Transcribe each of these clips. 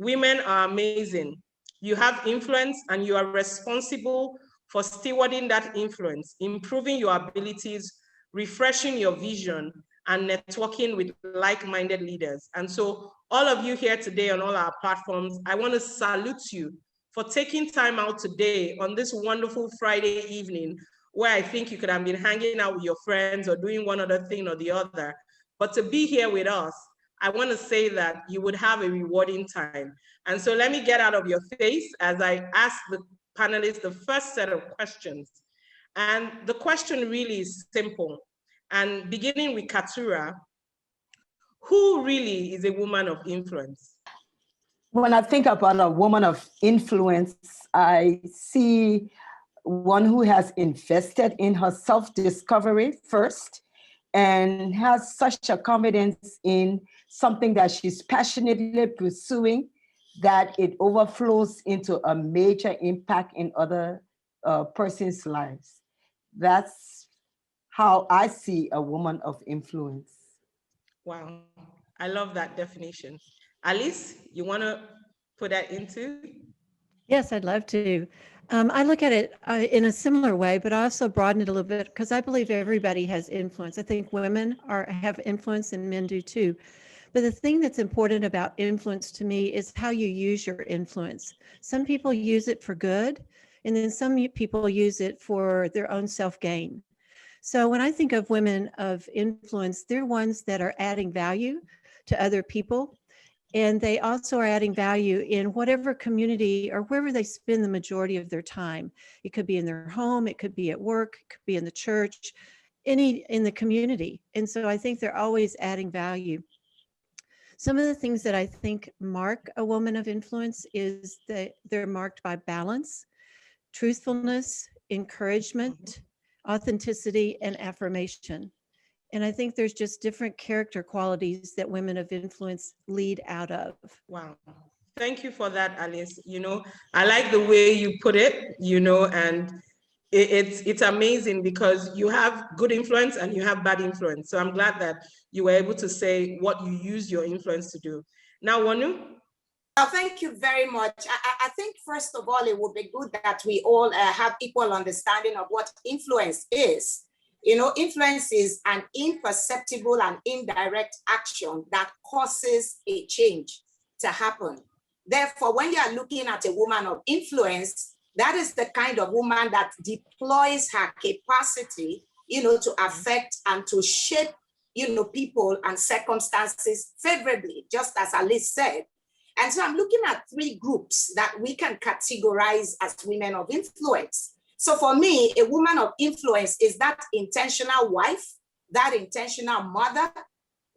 women are amazing. You have influence and you are responsible for stewarding that influence, improving your abilities, refreshing your vision, and networking with like-minded leaders. And so all of you here today on all our platforms, I want to salute you for taking time out today on this wonderful Friday evening where I think you could have been hanging out with your friends or doing one other thing or the other. But to be here with us, I want to say that you would have a rewarding time. And so let me get out of your face as I ask the panelists the first set of questions. And the question really is simple. And beginning with Katura, who really is a woman of influence? When I think about a woman of influence, I see one who has invested in her self-discovery first and has such a confidence in something that she's passionately pursuing that it overflows into a major impact in other person's lives. That's how I see a woman of influence. Wow, I love that definition. Alice, you want to put that into? Yes, I'd love to. I look at it in a similar way, but I also broaden it a little bit because I believe everybody has influence. I think women have influence and men do too. But the thing that's important about influence to me is how you use your influence. Some people use it for good, and then some people use it for their own self-gain. So when I think of women of influence, they're ones that are adding value to other people. And they also are adding value in whatever community or wherever they spend the majority of their time. It could be in their home, it could be at work, it could be in the church, in the community. And so I think they're always adding value. Some of the things that I think mark a woman of influence is that they're marked by balance, truthfulness, encouragement, authenticity, and affirmation. And I think there's just different character qualities that women of influence lead out of. Wow. Thank you for that, Alice. I like the way you put it, and it's amazing because you have good influence and you have bad influence. So I'm glad that you were able to say what you use your influence to do. Now, Wanu? Thank you very much. I think, first of all, it would be good that we all have equal understanding of what influence is. Influence is an imperceptible and indirect action that causes a change to happen. Therefore, when you are looking at a woman of influence, that is the kind of woman that deploys her capacity, to affect and to shape, people and circumstances favorably, just as Alice said. And so I'm looking at three groups that we can categorize as women of influence. So for me, a woman of influence is that intentional wife, that intentional mother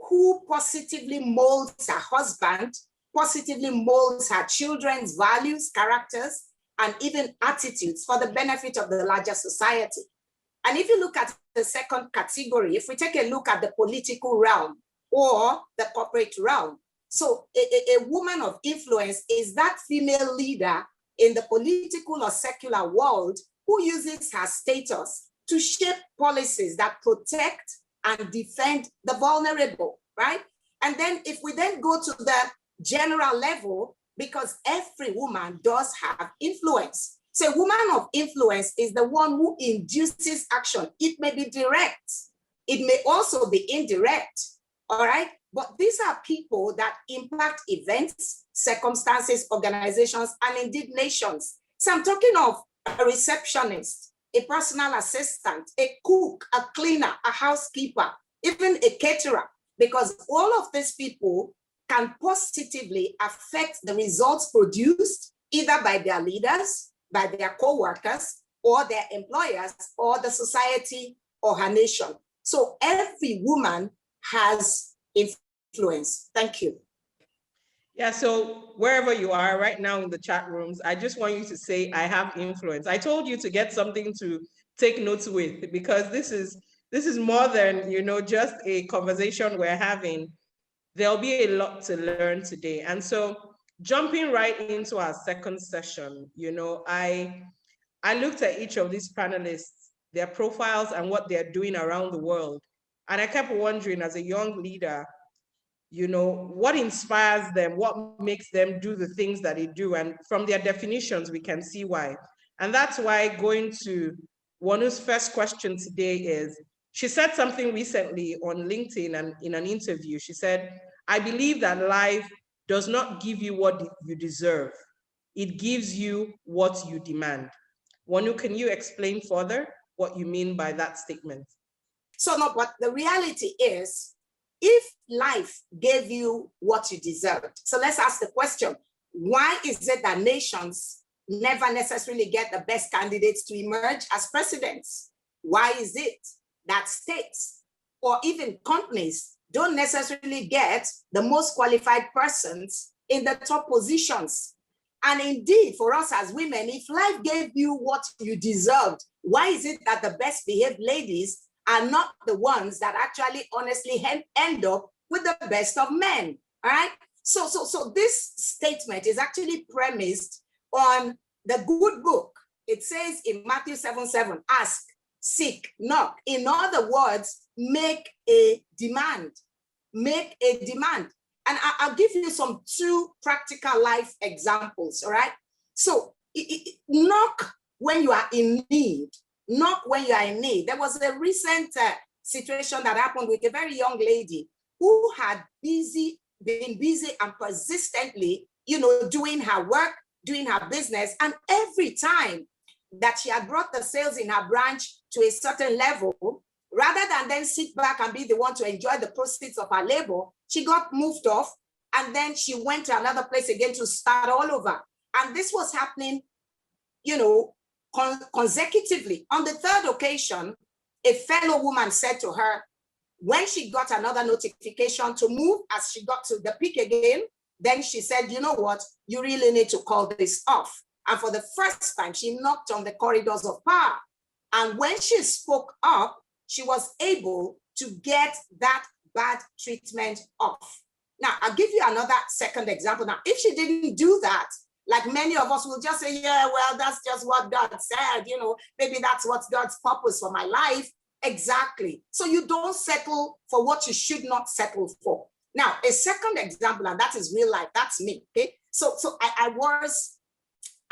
who positively molds her husband, positively molds her children's values, characters, and even attitudes for the benefit of the larger society. And if you look at the second category, if we take a look at the political realm or the corporate realm, so a woman of influence is that female leader in the political or secular world who uses her status to shape policies that protect and defend the vulnerable, right? And then if we then go to the general level, because every woman does have influence. So a woman of influence is the one who induces action. It may be direct. It may also be indirect, all right? But these are people that impact events, circumstances, organizations, and indeed nations. So I'm talking of a receptionist, a personal assistant, a cook, a cleaner, a housekeeper, even a caterer, because all of these people can positively affect the results produced either by their leaders, by their co-workers, or their employers, or the society or her nation. So every woman has influence. Thank you. Yeah, so wherever you are right now in the chat rooms, I just want you to say, I have influence. I told you to get something to take notes with, because this is more than, just a conversation we're having. There'll be a lot to learn today. And so jumping right into our second session, I looked at each of these panelists, their profiles and what they're doing around the world. And I kept wondering, as a young leader, You know, what inspires them? What makes them do the things that they do? And from their definitions, we can see why. And that's why going to Wanu's first question today is, she said something recently on LinkedIn and in an interview. She said, I believe that life does not give you what you deserve. It gives you what you demand. Wanu, can you explain further what you mean by that statement? So no, but the reality is, if life gave you what you deserved, so let's ask the question, why is it that nations never necessarily get the best candidates to emerge as presidents? Why is it that states or even companies don't necessarily get the most qualified persons in the top positions? And indeed, for us as women, if life gave you what you deserved, why is it that the best behaved ladies are not the ones that actually honestly end up with the best of men? All right. So this statement is actually premised on the good book. It says in Matthew 7:7, ask, seek, knock. In other words, make a demand. Make a demand. And I'll give you some two practical life examples, all right? So knock when you are in need. Knock when you are in need. There was a recent situation that happened with a very young lady who had been busy and persistently, doing her work, doing her business. And every time that she had brought the sales in her branch to a certain level, rather than then sit back and be the one to enjoy the proceeds of her labor, she got moved off, and then she went to another place again to start all over. And this was happening, consecutively. On the third occasion, a fellow woman said to her, when she got another notification to move, as she got to the peak again, then she said, you know what, you really need to call this off. And for the first time, she knocked on the corridors of power. And when she spoke up, she was able to get that bad treatment off. Now, I'll give you another second example. Now, if she didn't do that, like many of us will just say, yeah, well, that's just what God said, maybe that's what's God's purpose for my life. Exactly. So you don't settle for what you should not settle for. Now, a second example, and that is real life, that's me, okay? So I was,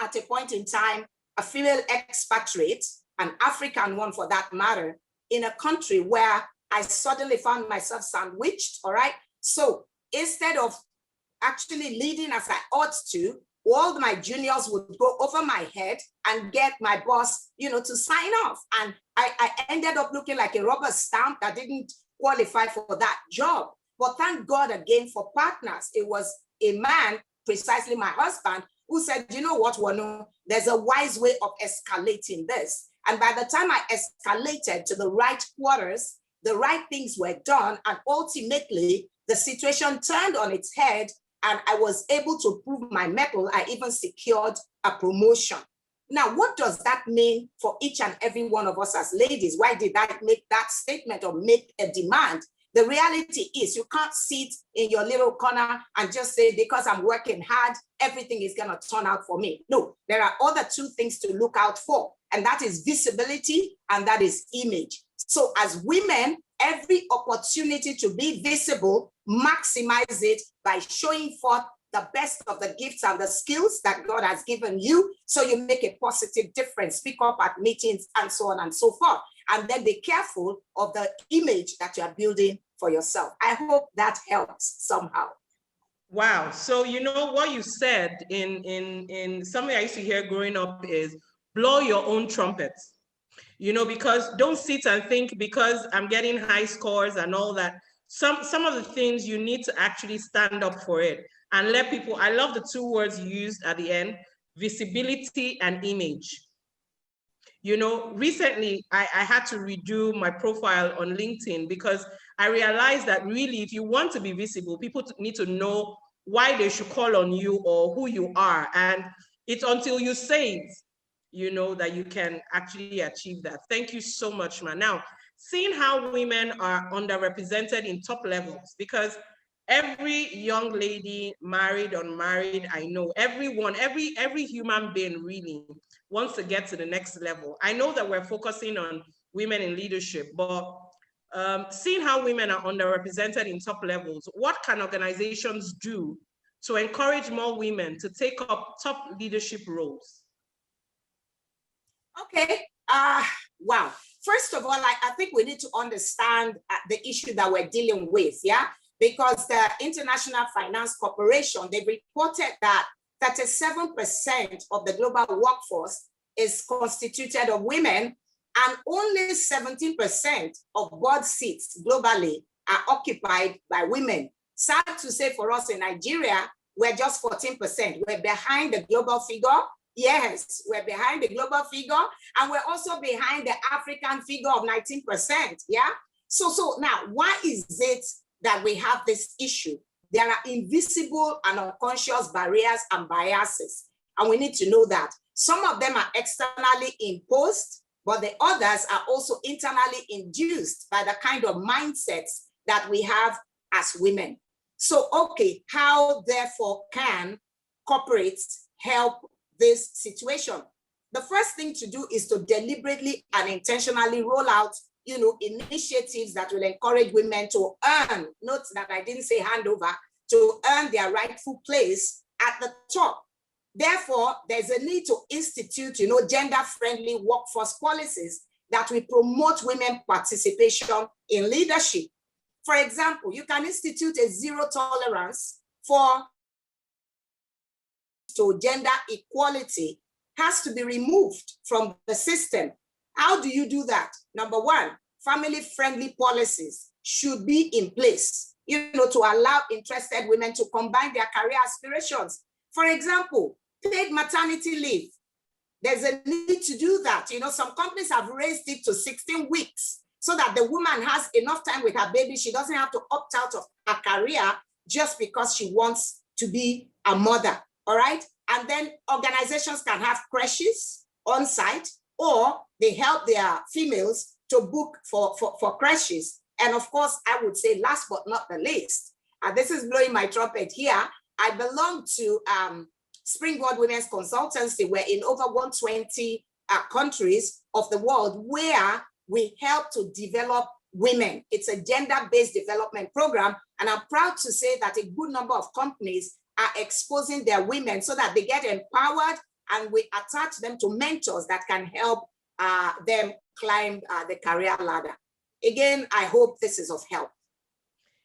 at a point in time, a female expatriate, an African one for that matter, in a country where I suddenly found myself sandwiched, all right? So instead of actually leading as I ought to, all my juniors would go over my head and get my boss, to sign off. And I ended up looking like a rubber stamp that didn't qualify for that job. But thank God again for partners. It was a man, precisely my husband, who said, you know what, Wanu, there's a wise way of escalating this. And by the time I escalated to the right quarters, the right things were done. And ultimately, the situation turned on its head and I was able to prove my mettle. I even secured a promotion. Now, what does that mean for each and every one of us as ladies? Why did I make that statement or make a demand? The reality is you can't sit in your little corner and just say, because I'm working hard, everything is going to turn out for me. No, there are other two things to look out for, and that is visibility and that is image. So as women, every opportunity to be visible, maximize it by showing forth the best of the gifts and the skills that God has given you, so you make a positive difference, speak up at meetings and so on and so forth. And then be careful of the image that you are building for yourself. I hope that helps somehow. Wow. So what you said in something I used to hear growing up is blow your own trumpet. Because don't sit and think because I'm getting high scores and all that. Some of the things you need to actually stand up for it and let people, I love the two words you used at the end, visibility and image. Recently I had to redo my profile on LinkedIn because I realized that really, if you want to be visible, people need to know why they should call on you or who you are. And it's until you say it, that you can actually achieve that. Thank you so much, man. Now, seeing how women are underrepresented in top levels, because every young lady, married, unmarried, I know, everyone, every human being really wants to get to the next level. I know that we're focusing on women in leadership, but seeing how women are underrepresented in top levels, what can organizations do to encourage more women to take up top leadership roles? Okay, wow. First of all, I think we need to understand the issue that we're dealing with, yeah? Because the International Finance Corporation, they reported that 37% of the global workforce is constituted of women, and only 17% of board seats globally are occupied by women. Sad to say for us in Nigeria, we're just 14%. We're behind the global figure. Yes, we're behind the global figure, and we're also behind the African figure of 19%, yeah? So now, why is it that we have this issue? There are invisible and unconscious barriers and biases, and we need to know that. Some of them are externally imposed, but the others are also internally induced by the kind of mindsets that we have as women. So, okay, how therefore can corporates help this situation? The first thing to do is to deliberately and intentionally roll out, initiatives that will encourage women to earn, note that I didn't say handover, to earn their rightful place at the top. Therefore, there's a need to institute, gender-friendly workforce policies that will promote women participation in leadership. For example, you can institute a zero tolerance for gender equality has to be removed from the system. How do you do that? Number one, family-friendly policies should be in place, to allow interested women to combine their career aspirations. For example, paid maternity leave. There's a need to do that. Some companies have raised it to 16 weeks so that the woman has enough time with her baby. She doesn't have to opt out of her career just because she wants to be a mother, all right? And then organizations can have creches on site, or they help their females to book for creches. And of course, I would say last but not the least, this is blowing my trumpet here, I belong to Springboard Women's Consultancy. We're in over 120 countries of the world where we help to develop women. It's a gender-based development program. And I'm proud to say that a good number of companies are exposing their women so that they get empowered, and we attach them to mentors that can help them climb the career ladder. Again, I hope this is of help.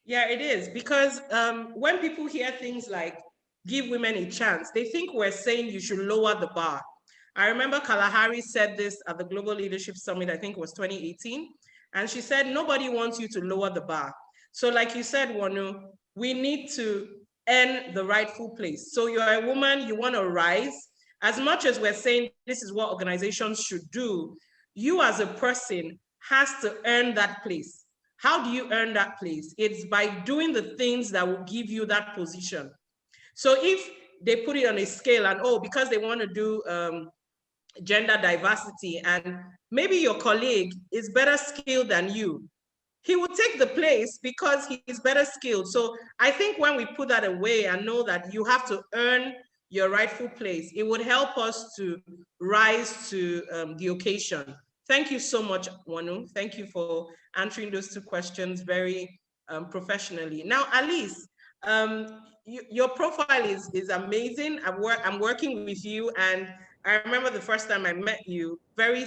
Yeah, it is, because when people hear things like give women a chance, they think we're saying you should lower the bar. I remember Kalahari said this at the Global Leadership Summit, I think it was 2018, and she said, nobody wants you to lower the bar. So like you said, Wanu, we need to earn the rightful place. So you're a woman, you want to rise. As much as we're saying this is what organizations should do, you as a person has to earn that place. How do you earn that place? It's by doing the things that will give you that position. So if they put it on a scale and, because they want to do gender diversity, and maybe your colleague is better skilled than you, he will take the place because he is better skilled. So I think when we put that away and know that you have to earn your rightful place, it would help us to rise to the occasion. Thank you so much, Wanu. Thank you for answering those two questions very professionally. Now, Alice, your profile is amazing. I'm working with you, and I remember the first time I met you, very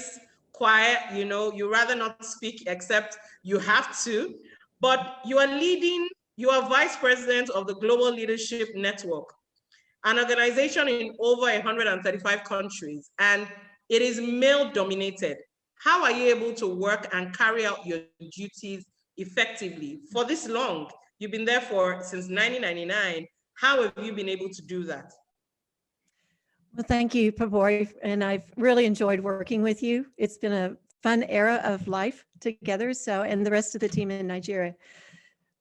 quiet, you rather not speak except you have to, but you are vice president of the Global Leadership Network, an organization in over 135 countries, and it is male dominated. How are you able to work and carry out your duties effectively for this long? You've been there since 1999. How have you been able to do that? Well, thank you, Pabori, and I've really enjoyed working with you. It's been a fun era of life together, and the rest of the team in Nigeria.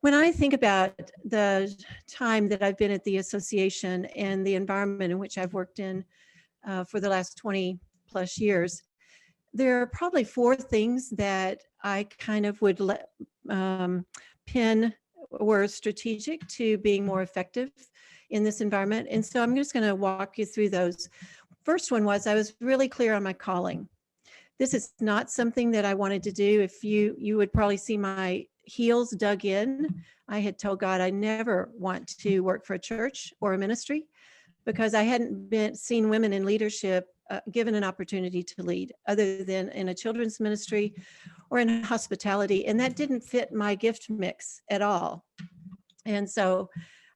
When I think about the time that I've been at the association and the environment in which I've worked in for the last 20 plus years, there are probably 4 things that I kind of would pin were strategic to being more effective in this environment. And so I'm just going to walk you through those. First one was I was really clear on my calling. This is not something that I wanted to do. If you would probably see my heels dug in. I had told God I never want to work for a church or a ministry because I hadn't seen women in leadership given an opportunity to lead other than in a children's ministry or in hospitality. And that didn't fit my gift mix at all. And so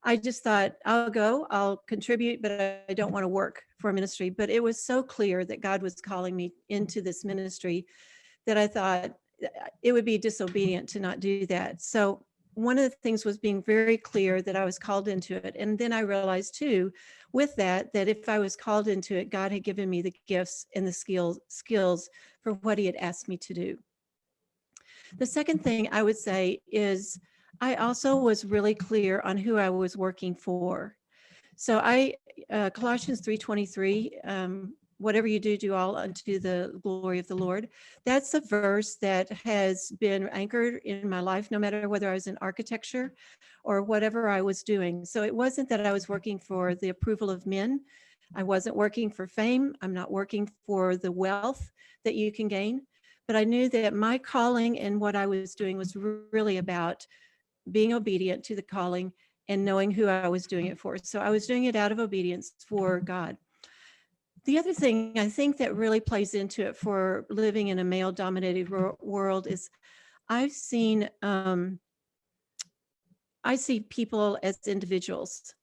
I just thought, I'll contribute, but I don't want to work for a ministry. But it was so clear that God was calling me into this ministry that I thought it would be disobedient to not do that. So one of the things was being very clear that I was called into it. And then I realized too, with that if I was called into it, God had given me the gifts and the skills for what he had asked me to do. The second thing I would say is I also was really clear on who I was working for. So Colossians 3:23, whatever you do, do all unto the glory of the Lord. That's a verse that has been anchored in my life, no matter whether I was in architecture or whatever I was doing. So it wasn't that I was working for the approval of men. I wasn't working for fame. I'm not working for the wealth that you can gain. But I knew that my calling and what I was doing was really about being obedient to the calling and knowing who I was doing it for. So I was doing it out of obedience for God. The other thing I think that really plays into it for living in a male-dominated world is I see people as individuals.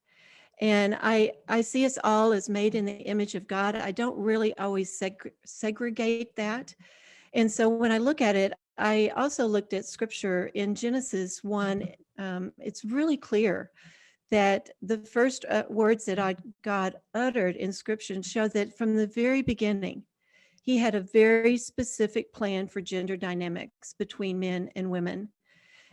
And I see us all as made in the image of God. I don't really always segregate that. And so when I look at it, I also looked at scripture in Genesis 1. It's really clear that the first words that God uttered in scripture show that from the very beginning, he had a very specific plan for gender dynamics between men and women.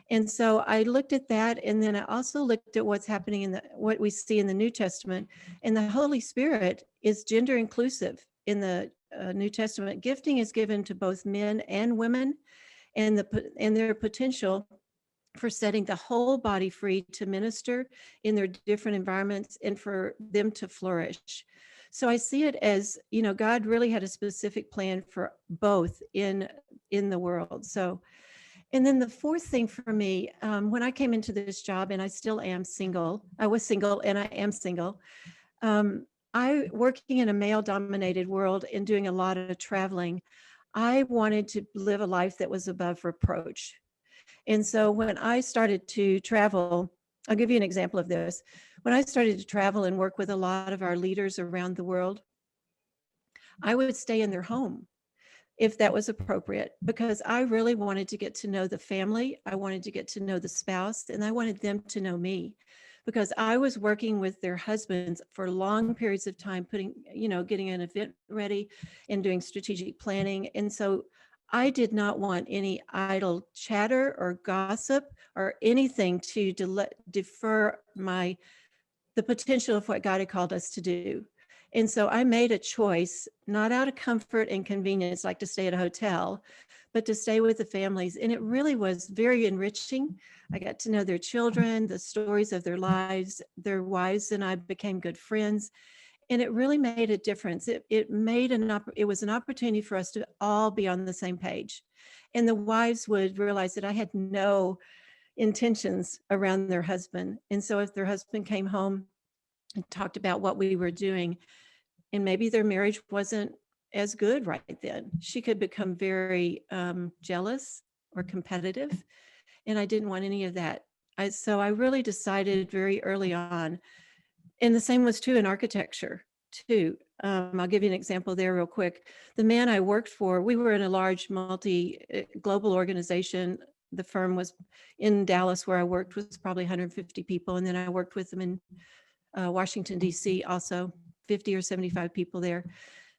And so I looked at that, and then I also looked at what's happening in what we see in the New Testament. And the Holy Spirit is gender inclusive in the New Testament. Gifting is given to both men and women, and their potential for setting the whole body free to minister in their different environments and for them to flourish. So I see it as, God really had a specific plan for both in the world. So, and then the fourth thing for me, when I came into this job, and I still am single, I was single and I am single. I working in a male-dominated world and doing a lot of traveling, I wanted to live a life that was above reproach. And so when I started to travel, I'll give you an example of this. When I started to travel and work with a lot of our leaders around the world, I would stay in their home if that was appropriate, because I really wanted to get to know the family. I wanted to get to know the spouse, and I wanted them to know me, because I was working with their husbands for long periods of time, getting an event ready and doing strategic planning. And so I did not want any idle chatter or gossip or anything to defer the potential of what God had called us to do. And so I made a choice, not out of comfort and convenience, like to stay at a hotel, but to stay with the families. And it really was very enriching. I got to know their children, the stories of their lives. Their wives and I became good friends. And it really made a difference. It was an opportunity for us to all be on the same page. And the wives would realize that I had no intentions around their husband. And so if their husband came home and talked about what we were doing, and maybe their marriage wasn't as good right then, she could become very jealous or competitive. And I didn't want any of that. So I really decided very early on, and the same was true in architecture too. I'll give you an example there real quick. The man I worked for, we were in a large global organization. The firm was in Dallas, where I worked, was probably 150 people. And then I worked with them in Washington, D.C., also 50 or 75 people there.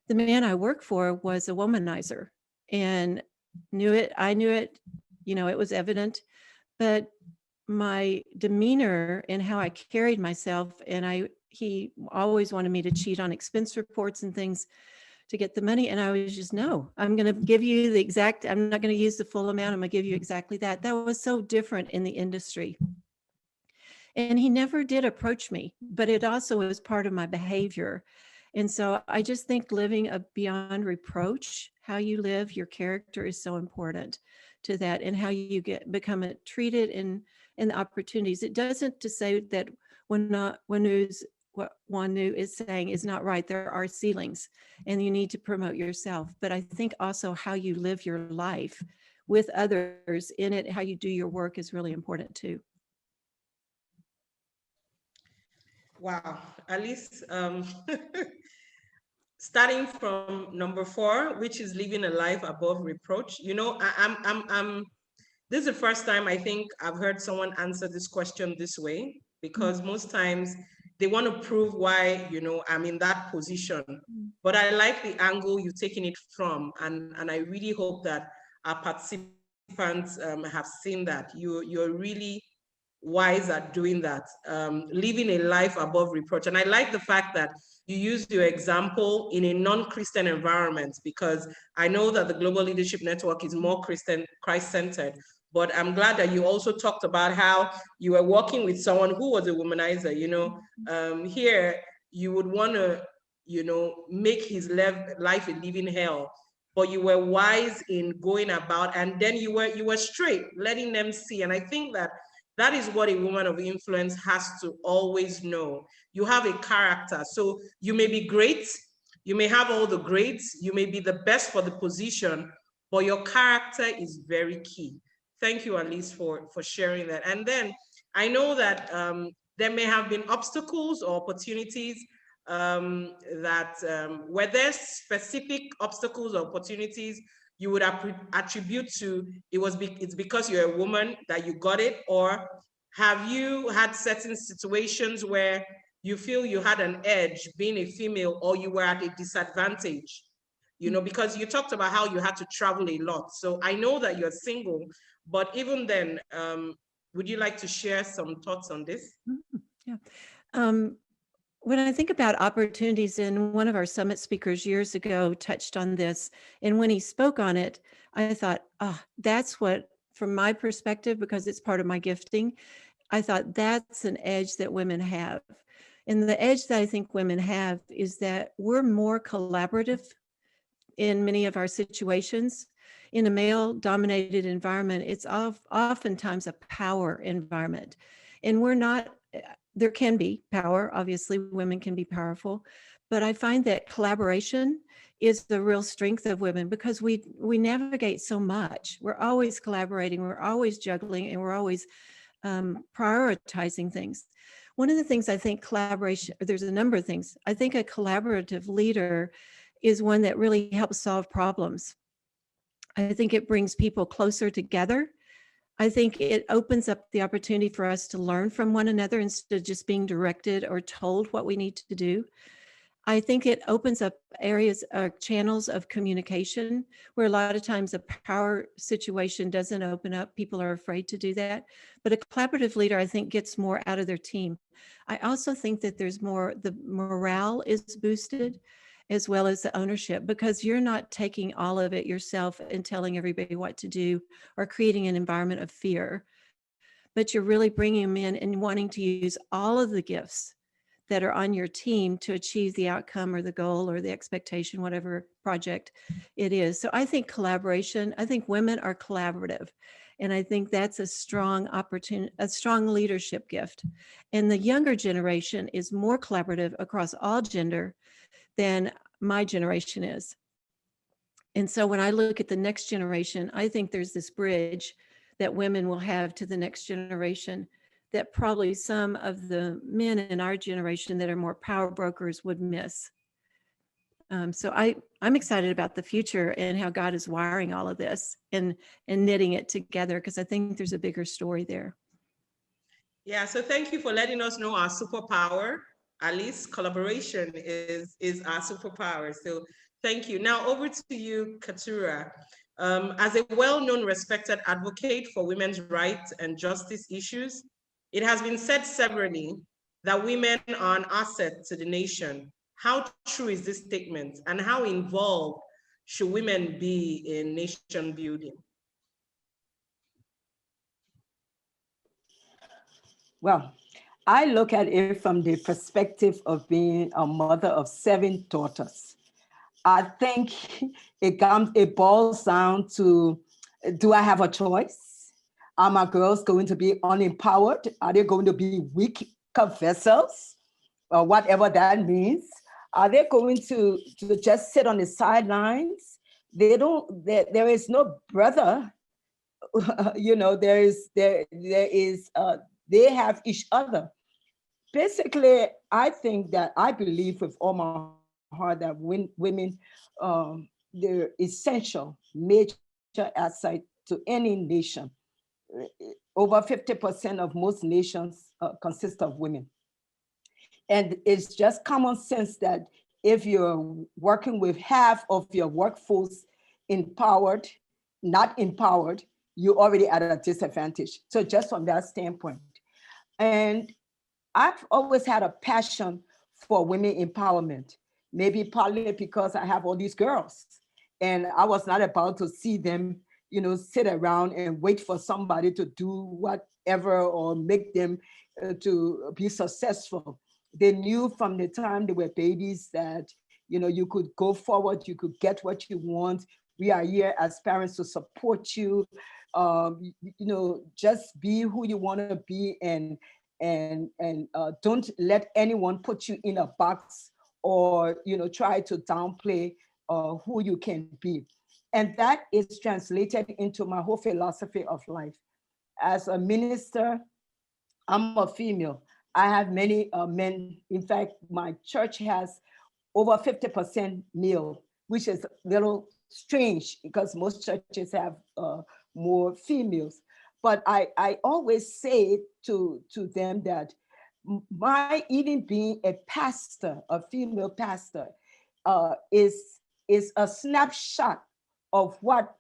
The man I worked for was a womanizer and knew it. I knew it, it was evident, but my demeanor and how I carried myself, and he always wanted me to cheat on expense reports and things to get the money. And I was just, no, I'm going to give you I'm not going to use the full amount. I'm going to give you exactly that. That was so different in the industry. And he never did approach me, but it also was part of my behavior. And so I just think living beyond reproach How you live, your character is so important to that, and how you become treated in the opportunities. It doesn't to say that what Wanu is saying is not right. There are ceilings and you need to promote yourself. But I think also how you live your life with others in it, how you do your work is really important too. Wow, Alice, starting from number 4, which is living a life above reproach. You know, this is the first time I think I've heard someone answer this question this way, because most times they want to prove why, you know, I'm in that position. But I like the angle you've taken it from, and I really hope that our participants have seen that. You're really wise at doing that, living a life above reproach. And I like the fact that you used your example in a non-Christian environment, because I know that the Global Leadership Network is more Christ-centered. But I'm glad that you also talked about how you were working with someone who was a womanizer. You know, here you would want to, you know, make his life a living hell, but you were wise in going about, and then you were straight, letting them see. And I think that that is what a woman of influence has to always know. You have a character, so you may be great, you may have all the grades, you may be the best for the position, but your character is very key. Thank you, Alice, for sharing that. And then I know that there may have been obstacles or opportunities were there specific obstacles or opportunities you would attribute to it's because you're a woman that you got it? Or have you had certain situations where you feel you had an edge being a female, or you were at a disadvantage? You know, because you talked about how you had to travel a lot. So I know that you're single, but even then, would you like to share some thoughts on this? Yeah. When I think about opportunities, and one of our summit speakers years ago touched on this, and when he spoke on it, I thought, that's what, from my perspective, because it's part of my gifting, I thought that's an edge that women have. And the edge that I think women have is that we're more collaborative in many of our situations. In a male-dominated environment, it's oftentimes a power environment. And we're not, there can be power, obviously women can be powerful, but I find that collaboration is the real strength of women, because we navigate so much. We're always collaborating, we're always juggling, and we're always prioritizing things. One of the things I think collaboration, there's a number of things. I think a collaborative leader is one that really helps solve problems. I think it brings people closer together. I think it opens up the opportunity for us to learn from one another instead of just being directed or told what we need to do. I think it opens up areas, channels of communication, where a lot of times a power situation doesn't open up. People are afraid to do that. But a collaborative leader, I think, gets more out of their team. I also think that there's more, the morale is boosted, as well as the ownership, because you're not taking all of it yourself and telling everybody what to do or creating an environment of fear, but you're really bringing them in and wanting to use all of the gifts that are on your team to achieve the outcome or the goal or the expectation, whatever project it is. So I think collaboration, I think women are collaborative. And I think that's a strong opportunity, a strong leadership gift. And the younger generation is more collaborative across all gender than my generation is. And so when I look at the next generation, I think there's this bridge that women will have to the next generation that probably some of the men in our generation that are more power brokers would miss. So I'm excited about the future and how God is wiring all of this and knitting it together, because I think there's a bigger story there. Yeah, so thank you for letting us know our superpower. Alice, collaboration is our superpower. So thank you. Now over to you, Katura. As a well-known, respected advocate for women's rights and justice issues, it has been said severally that women are an asset to the nation. How true is this statement, and how involved should women be in nation building? Well, I look at it from the perspective of being a mother of 7 daughters. I think it boils down to, do I have a choice? Are my girls going to be unempowered? Are they going to be weak vessels, or whatever that means? Are they going to just sit on the sidelines? They don't. There is no brother. You know, there is. They have each other. Basically, I think that I believe with all my heart that women, they're essential, major asset to any nation. Over 50% of most nations consist of women. And it's just common sense that if you're working with half of your workforce empowered, not empowered, you're already at a disadvantage. So just from that standpoint. And I've always had a passion for women empowerment, maybe partly because I have all these girls and I was not about to see them, you know, sit around and wait for somebody to do whatever or make them to be successful. They knew from the time they were babies that, you know, you could go forward, you could get what you want. We are here as parents to support you. You know, just be who you want to be, and don't let anyone put you in a box or, you know, try to downplay who you can be. And that is translated into my whole philosophy of life. As a minister, I'm a female. I have many men. In fact, my church has over 50% male, which is a little strange because most churches have more females. But I always say to them that my even being a pastor, a female pastor, is a snapshot of what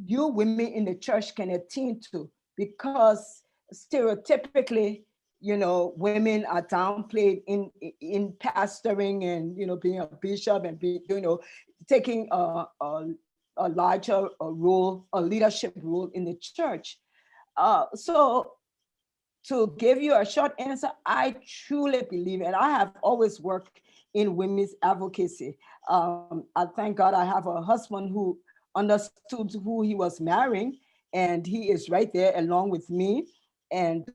you women in the church can attain to, because stereotypically, you know, women are downplayed in pastoring and, you know, being a bishop and be, you know, taking a larger role, a leadership role in the church. So to give you a short answer, I truly believe, and I have always worked in women's advocacy. I thank God I have a husband who understood who he was marrying, and he is right there along with me. And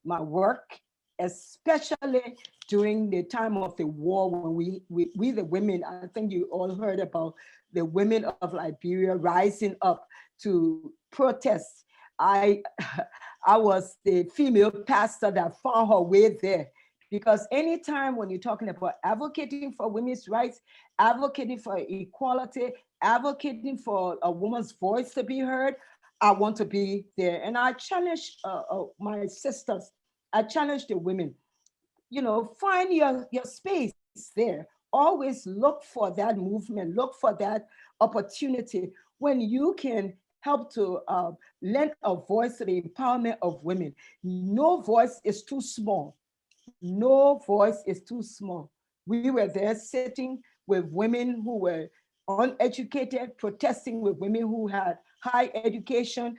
my work, especially during the time of the war, when we the women, I think you all heard about the women of Liberia rising up to protest. I I was the female pastor that found her way there. Because anytime when you're talking about advocating for women's rights, advocating for equality, advocating for a woman's voice to be heard, I want to be there. And I challenge my sisters, I challenge the women, you know, find your space there. Always look for that movement, look for that opportunity when you can help to lend a voice to the empowerment of women. No voice is too small. No voice is too small. We were there sitting with women who were uneducated, protesting with women who had high education,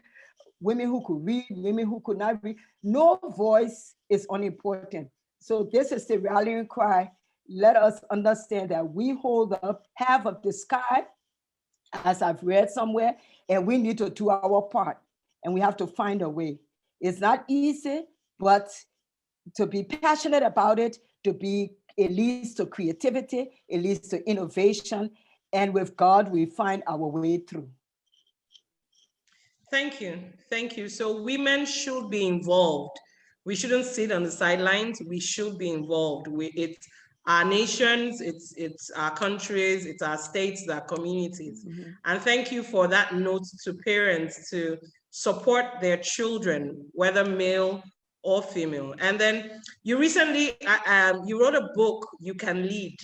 women who could read, women who could not read. No voice is unimportant. So this is the rallying cry. Let us understand that we hold up half of the sky, as I've read somewhere, and we need to do our part, and we have to find a way. It's not easy, but to be passionate about it, it leads to creativity, it leads to innovation, and with God, we find our way through. Thank you. Thank you. So women should be involved. We shouldn't sit on the sidelines. We should be involved. It's our nations, it's our countries, it's our states, our communities. Mm-hmm. And thank you for that note to parents to support their children, whether male or female. And then you recently, you wrote a book, You Can Lead.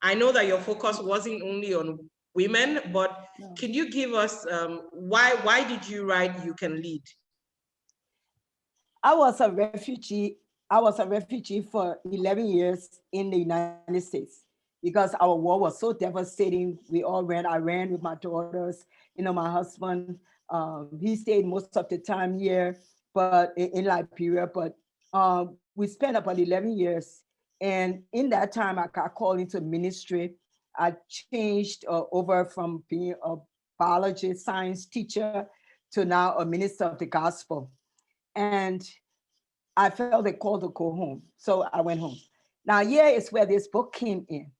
I know that your focus wasn't only on women, but can you give us why did you write You Can Lead? I was a refugee for 11 years in the United States because our war was so devastating. We all ran. I ran with my daughters. You know, my husband, he stayed most of the time here, but in Liberia. But we spent about 11 years, and in that time, I got called into ministry. I changed over from being a biology science teacher to now a minister of the gospel. And I felt a call to go home. So I went home. Now, here is where this book came in.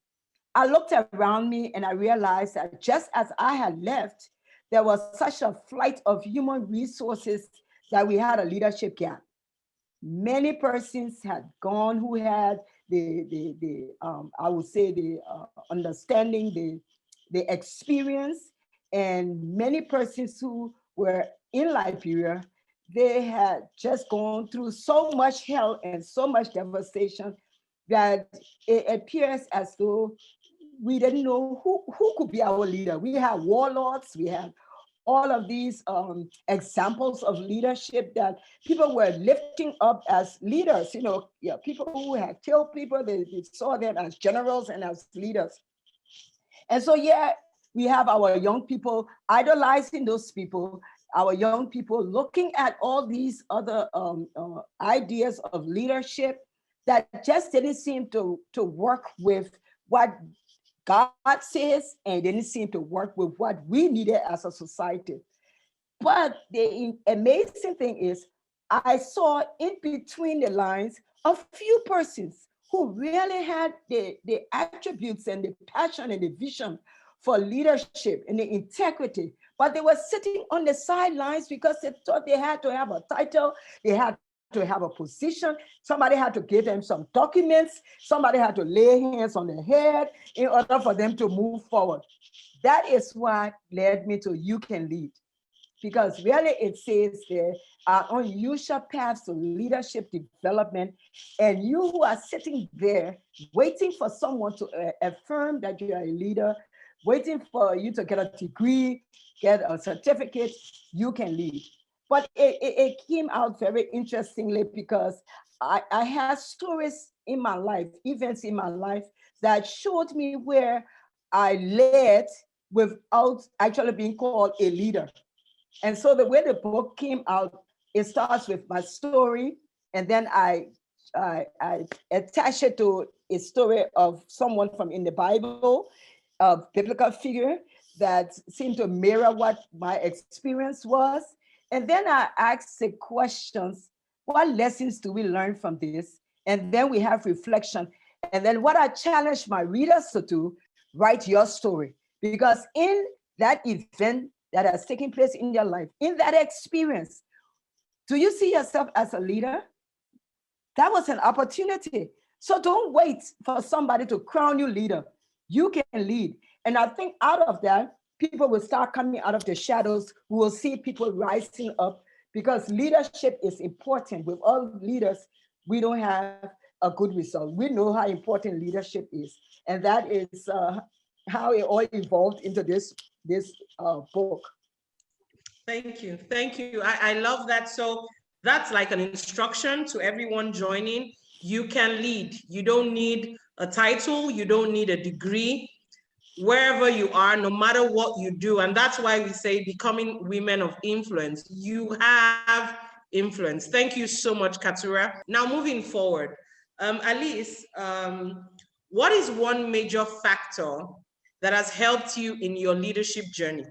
I looked around me and I realized that just as I had left, there was such a flight of human resources that we had a leadership gap. Many persons had gone who had I would say the understanding, the experience, and many persons who were in Liberia, they had just gone through so much hell and so much devastation that it appears as though we didn't know who could be our leader. We have warlords, we have all of these examples of leadership that people were lifting up as leaders. You know, yeah, people who had killed people, they saw them as generals and as leaders. And so, yeah, we have our young people idolizing those people, our young people looking at all these other ideas of leadership that just didn't seem to work with what God says, and didn't seem to work with what we needed as a society. But the amazing thing is, I saw in between the lines a few persons who really had the attributes and the passion and the vision for leadership and the integrity, but they were sitting on the sidelines because they thought they had to have a title, they had to have a position, somebody had to give them some documents, somebody had to lay hands on their head in order for them to move forward. That is what led me to You Can Lead. Because really it says there are unusual paths to leadership development, and you who are sitting there waiting for someone to affirm that you are a leader, waiting for you to get a degree, get a certificate, you can lead. But it came out very interestingly because I had stories in my life, events in my life that showed me where I led without actually being called a leader. And so the way the book came out, it starts with my story, and then I attach it to a story of someone from in the Bible, a biblical figure that seemed to mirror what my experience was. And then I ask the questions, what lessons do we learn from this? And then we have reflection. And then what I challenge my readers to do, write your story. Because in that event that has taken place in your life, in that experience, do you see yourself as a leader? That was an opportunity. So don't wait for somebody to crown you leader. You can lead. And I think out of that, people will start coming out of the shadows. We will see people rising up because leadership is important. With all leaders, we don't have a good result. We know how important leadership is. And that is how it all evolved into this book. Thank you. Thank you. I love that. So that's like an instruction to everyone joining. You can lead. You don't need a title. You don't need a degree. Wherever you are, no matter what you do. And that's why we say becoming women of influence. You have influence. Thank you so much, Katura. Now moving forward, Alice, what is one major factor that has helped you in your leadership journey?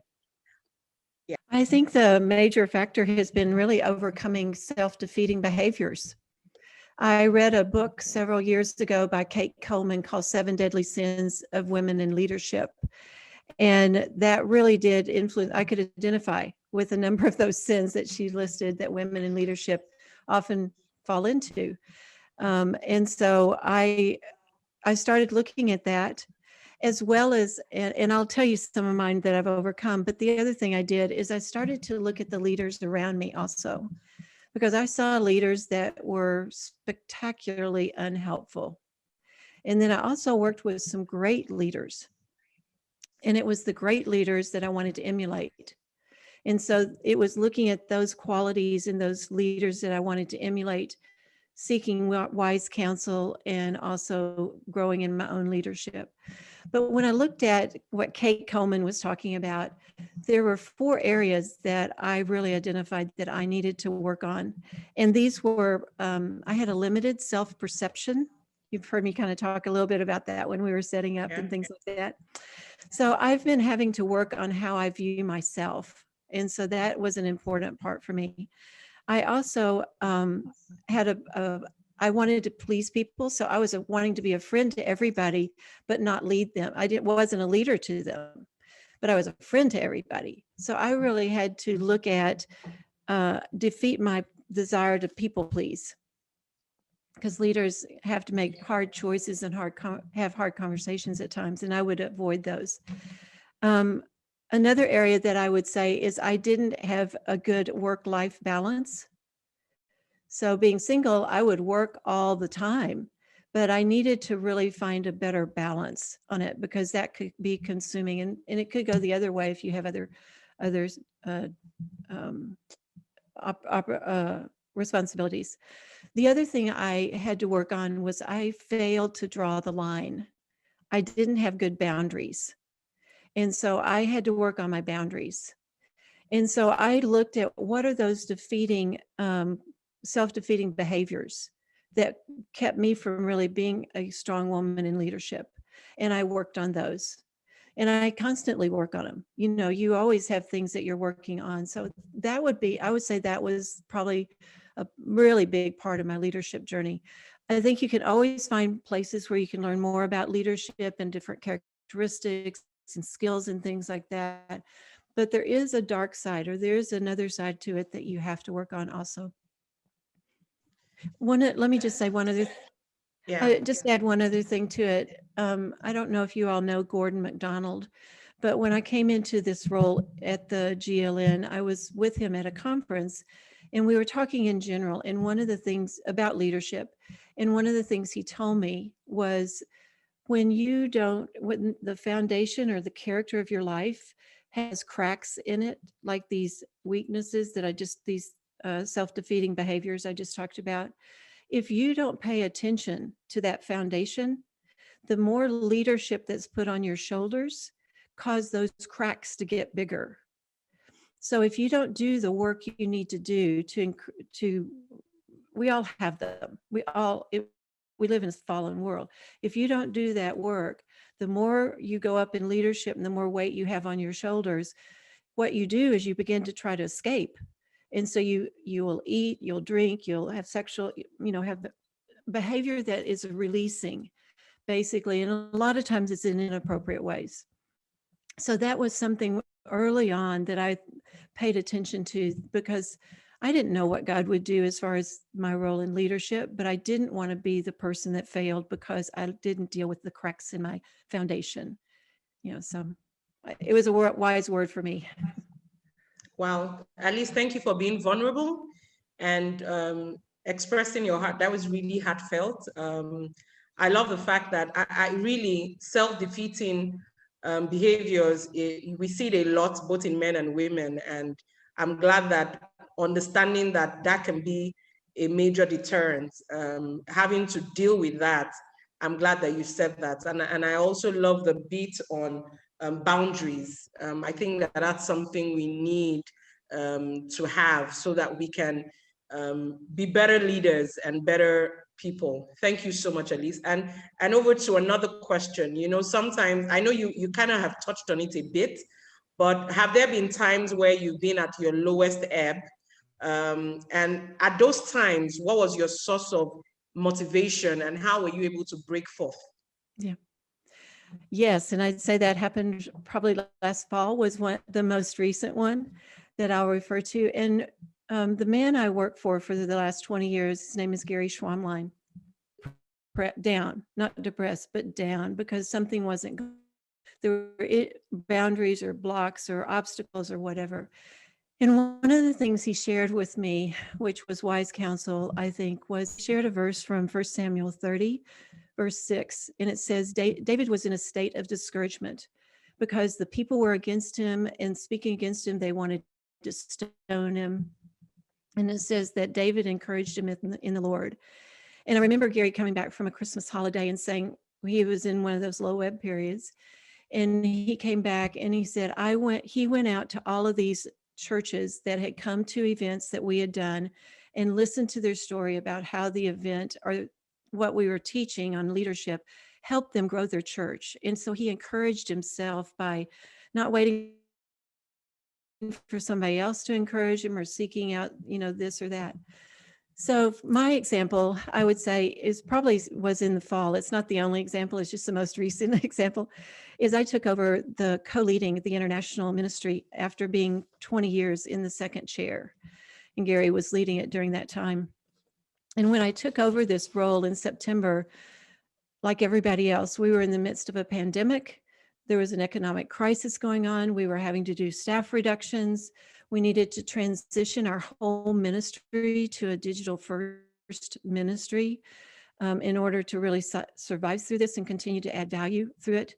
Yeah. I think the major factor has been really overcoming self-defeating behaviors. I read a book several years ago by Kate Coleman called 7 Deadly Sins of Women in Leadership. And that really did influence, I could identify with a number of those sins that she listed that women in leadership often fall into. And so I started looking at that, as well as, and I'll tell you some of mine that I've overcome, but the other thing I did is I started to look at the leaders around me also, because I saw leaders that were spectacularly unhelpful. And then I also worked with some great leaders. And it was the great leaders that I wanted to emulate. And so it was looking at those qualities and those leaders that I wanted to emulate, seeking wise counsel, and also growing in my own leadership. But when I looked at what Kate Coleman was talking about, there were 4 areas that I really identified that I needed to work on. And these were, I had a limited self-perception. You've heard me kind of talk a little bit about that when we were setting up Yeah. and things like that. So I've been having to work on how I view myself. And so that was an important part for me. I also had I wanted to please people. So I was wanting to be a friend to everybody, but not lead them. Wasn't a leader to them, but I was a friend to everybody. So I really had to look at, defeat my desire to people please, because leaders have to make hard choices and have hard conversations at times, and I would avoid those. Another area that I would say is I didn't have a good work-life balance. So being single, I would work all the time, but I needed to really find a better balance on it, because that could be consuming, and it could go the other way if you have others responsibilities. The other thing I had to work on was I failed to draw the line. I didn't have good boundaries. And so I had to work on my boundaries. And so I looked at what are those defeating, self-defeating behaviors that kept me from really being a strong woman in leadership. And I worked on those. And I constantly work on them. You know, you always have things that you're working on. So that would be, I would say that was probably a really big part of my leadership journey. I think you can always find places where you can learn more about leadership and different characteristics and skills and things like that. But there is a dark side, or there is another side to it that you have to work on also. Let me just say one other just add one other thing to it. I don't know if you all know Gordon MacDonald, but when I came into this role at the GLN, I was with him at a conference, and we were talking in general. And one of the things about leadership, and one of the things he told me was, when the foundation or the character of your life has cracks in it, like these weaknesses these self-defeating behaviors I just talked about, if you don't pay attention to that foundation, the more leadership that's put on your shoulders cause those cracks to get bigger. So if you don't do the work you need to do we all have them. We live in a fallen world. If you don't do that work, the more you go up in leadership and the more weight you have on your shoulders, what you do is you begin to try to escape. And so you will eat, you'll drink, you'll have sexual, have behavior that is releasing, basically. And a lot of times it's in inappropriate ways. So that was something early on that I paid attention to, because I didn't know what God would do as far as my role in leadership, but I didn't want to be the person that failed because I didn't deal with the cracks in my foundation. So it was a wise word for me. Well, Alice, thank you for being vulnerable and expressing your heart. That was really heartfelt. I love the fact that I really self-defeating behaviors, we see it a lot, both in men and women. And I'm glad that understanding that can be a major deterrent, having to deal with that. I'm glad that you said that. And I also love the bit on boundaries. I think that that's something we need to have so that we can be better leaders and better people. Thank you so much, Elise. And over to another question. Sometimes, I know you kind of have touched on it a bit, but have there been times where you've been at your lowest ebb? And at those times, what was your source of motivation and how were you able to break forth? Yeah. Yes, and I'd say that happened probably last fall was the most recent one that I'll refer to. And the man I worked for the last 20 years, his name is Gary Schwamline. Down, not depressed, but down, because something wasn't good. There were boundaries or blocks or obstacles or whatever. And one of the things he shared with me, which was wise counsel, I think, was he shared a verse from 1 Samuel 30, verse 6. And it says, David was in a state of discouragement because the people were against him and speaking against him. They wanted to stone him. And it says that David encouraged him in the Lord. And I remember Gary coming back from a Christmas holiday and saying he was in one of those low ebb periods. And he came back and he said, he went out to all of these churches that had come to events that we had done and listened to their story about how the event or what we were teaching on leadership helped them grow their church. And so he encouraged himself by not waiting for somebody else to encourage him or seeking out, this or that. So my example, I would say, is probably was in the fall. It's not the only example, it's just the most recent example, is I took over the co-leading the international ministry after being 20 years in the second chair. And Gary was leading it during that time. And when I took over this role in September, like everybody else, we were in the midst of a pandemic. There was an economic crisis going on. We were having to do staff reductions. We needed to transition our whole ministry to a digital first ministry in order to really survive through this and continue to add value through it.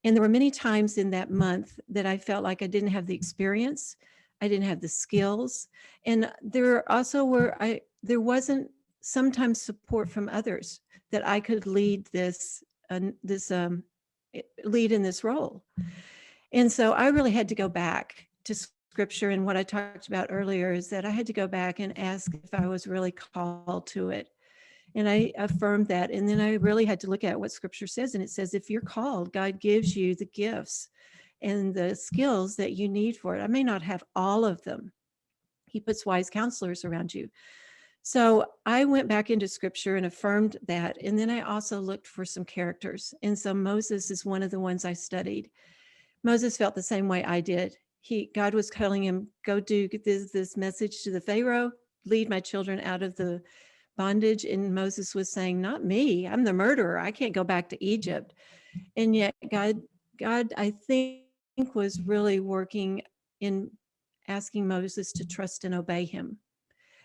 And there were many times in that month that I felt like I didn't have the experience, I didn't have the skills, and there also there wasn't sometimes support from others that I could lead lead in this role. And so I really had to go back to scripture, and what I talked about earlier is that I had to go back and ask if I was really called to it. And I affirmed that. And then I really had to look at what scripture says. And it says, if you're called, God gives you the gifts and the skills that you need for it. I may not have all of them. He puts wise counselors around you. So I went back into scripture and affirmed that. And then I also looked for some characters. And so Moses is one of the ones I studied. Moses felt the same way I did. God was telling him, go do this message to the Pharaoh, lead my children out of the bondage. And Moses was saying, not me, I'm the murderer. I can't go back to Egypt. And yet God, I think, was really working in asking Moses to trust and obey him.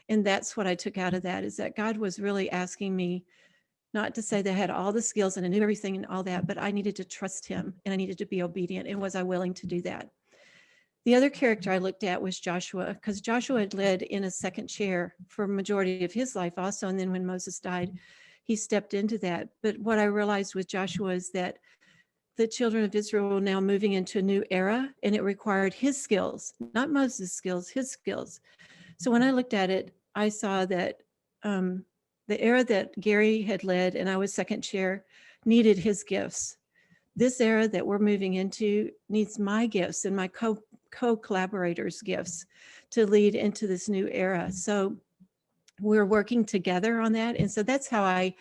And that's what I took out of that, is that God was really asking me not to say that I had all the skills and I knew everything and all that, but I needed to trust him and I needed to be obedient. And was I willing to do that? The other character I looked at was Joshua, because Joshua had led in a second chair for a majority of his life also. And then when Moses died, he stepped into that. But what I realized with Joshua is that the children of Israel were now moving into a new era, and it required his skills, not Moses' skills, his skills. So when I looked at it, I saw that the era that Gary had led and I was second chair needed his gifts. This era that we're moving into needs my gifts and my co-collaborators' gifts to lead into this new era. So we're working together on that. And so that's how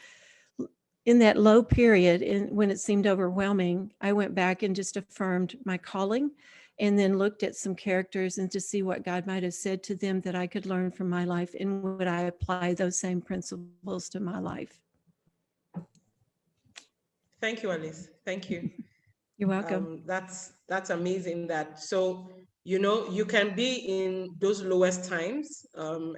in that low period, when it seemed overwhelming, I went back and just affirmed my calling and then looked at some characters and to see what God might have said to them that I could learn from my life, and would I apply those same principles to my life. Thank you, Alice. Thank you. You're welcome. That's amazing. You can be in those lowest times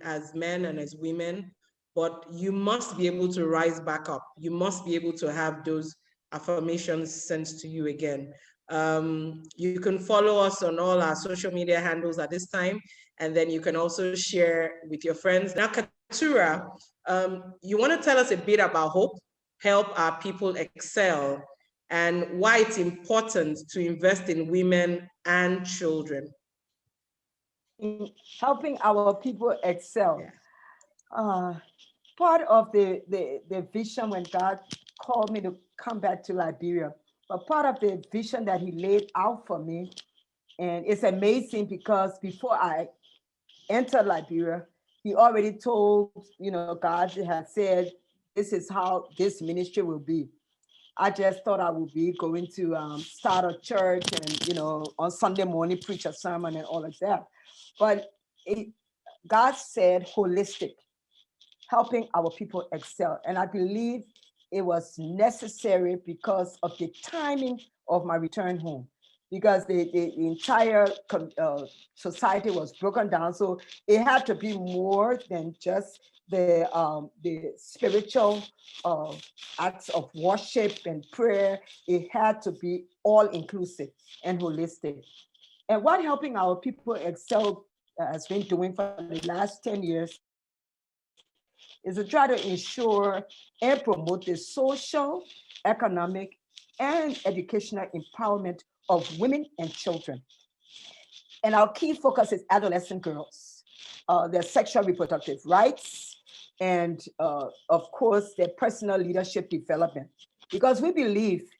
as men and as women, but you must be able to rise back up. You must be able to have those affirmations sent to you again. You can follow us on all our social media handles at this time, and then you can also share with your friends. Now, Katura, you want to tell us a bit about hope, help our people excel, and why it's important to invest in women and children. In helping our people excel. Yeah. Part of the vision when God called me to come back to Liberia, but part of the vision that he laid out for me, and it's amazing because before I entered Liberia, he already told, God had said, this is how this ministry will be. I just thought I would be going to start a church and, on Sunday morning, preach a sermon and all of that. But God said holistic, helping our people excel. And I believe it was necessary because of the timing of my return home, because the entire society was broken down. So it had to be more than just the spiritual acts of worship and prayer. It had to be all inclusive and holistic. And what helping our people excel has been doing for the last 10 years is to try to ensure and promote the social, economic, and educational empowerment of women and children. And our key focus is adolescent girls, their sexual reproductive rights, and of course, their personal leadership development. Because we believe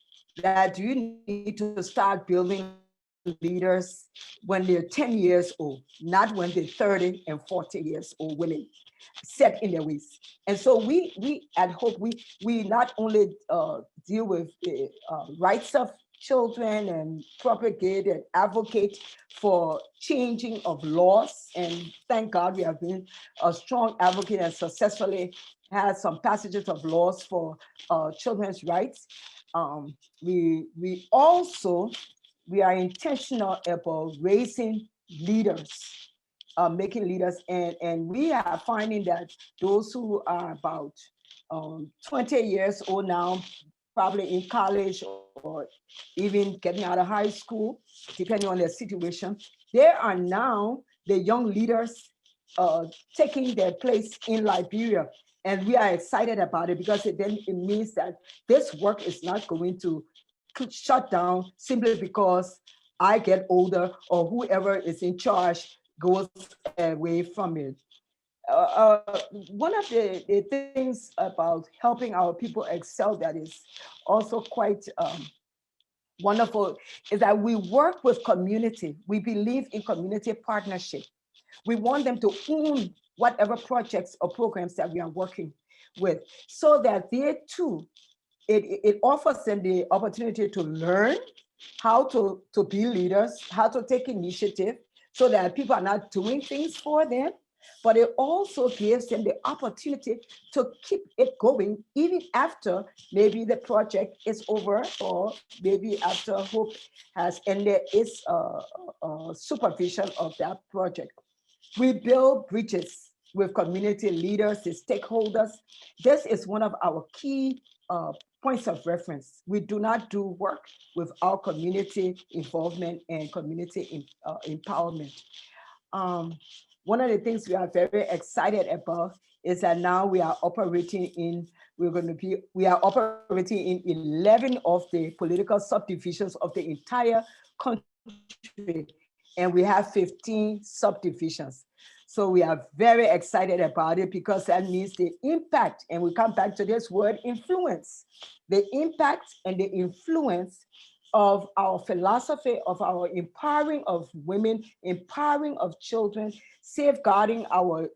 that you need to start building leaders when they're 10 years old, not when they're 30 and 40 years old women set in their ways. And so we at Hope, we not only deal with the rights of children and propagate and advocate for changing of laws. And thank God we have been a strong advocate and successfully had some passages of laws for children's rights. We also, we are intentional about raising leaders, making leaders, and we are finding that those who are about 20 years old now, probably in college or even getting out of high school, depending on their situation, they are now the young leaders taking their place in Liberia. And we are excited about it because it means that this work is not going to shut down simply because I get older or whoever is in charge goes away from it. One of the things about helping our people excel that is also quite wonderful is that we work with community. We believe in community partnership. We want them to own whatever projects or programs that we are working with so that they too, it offers them the opportunity to learn how to be leaders, how to take initiative so that people are not doing things for them, but it also gives them the opportunity to keep it going even after maybe the project is over or maybe after Hope has ended its supervision of that project. We build bridges with community leaders, the stakeholders. This is one of our key points of reference. We do not do work without community involvement and community empowerment. One of the things we are very excited about is that now we are operating in, we are operating in 11 of the political subdivisions of the entire country, and we have 15 subdivisions. So we are very excited about it because that means the impact, and we come back to this word influence, the impact and the influence of our philosophy, of our empowering of women, empowering of children, safeguarding our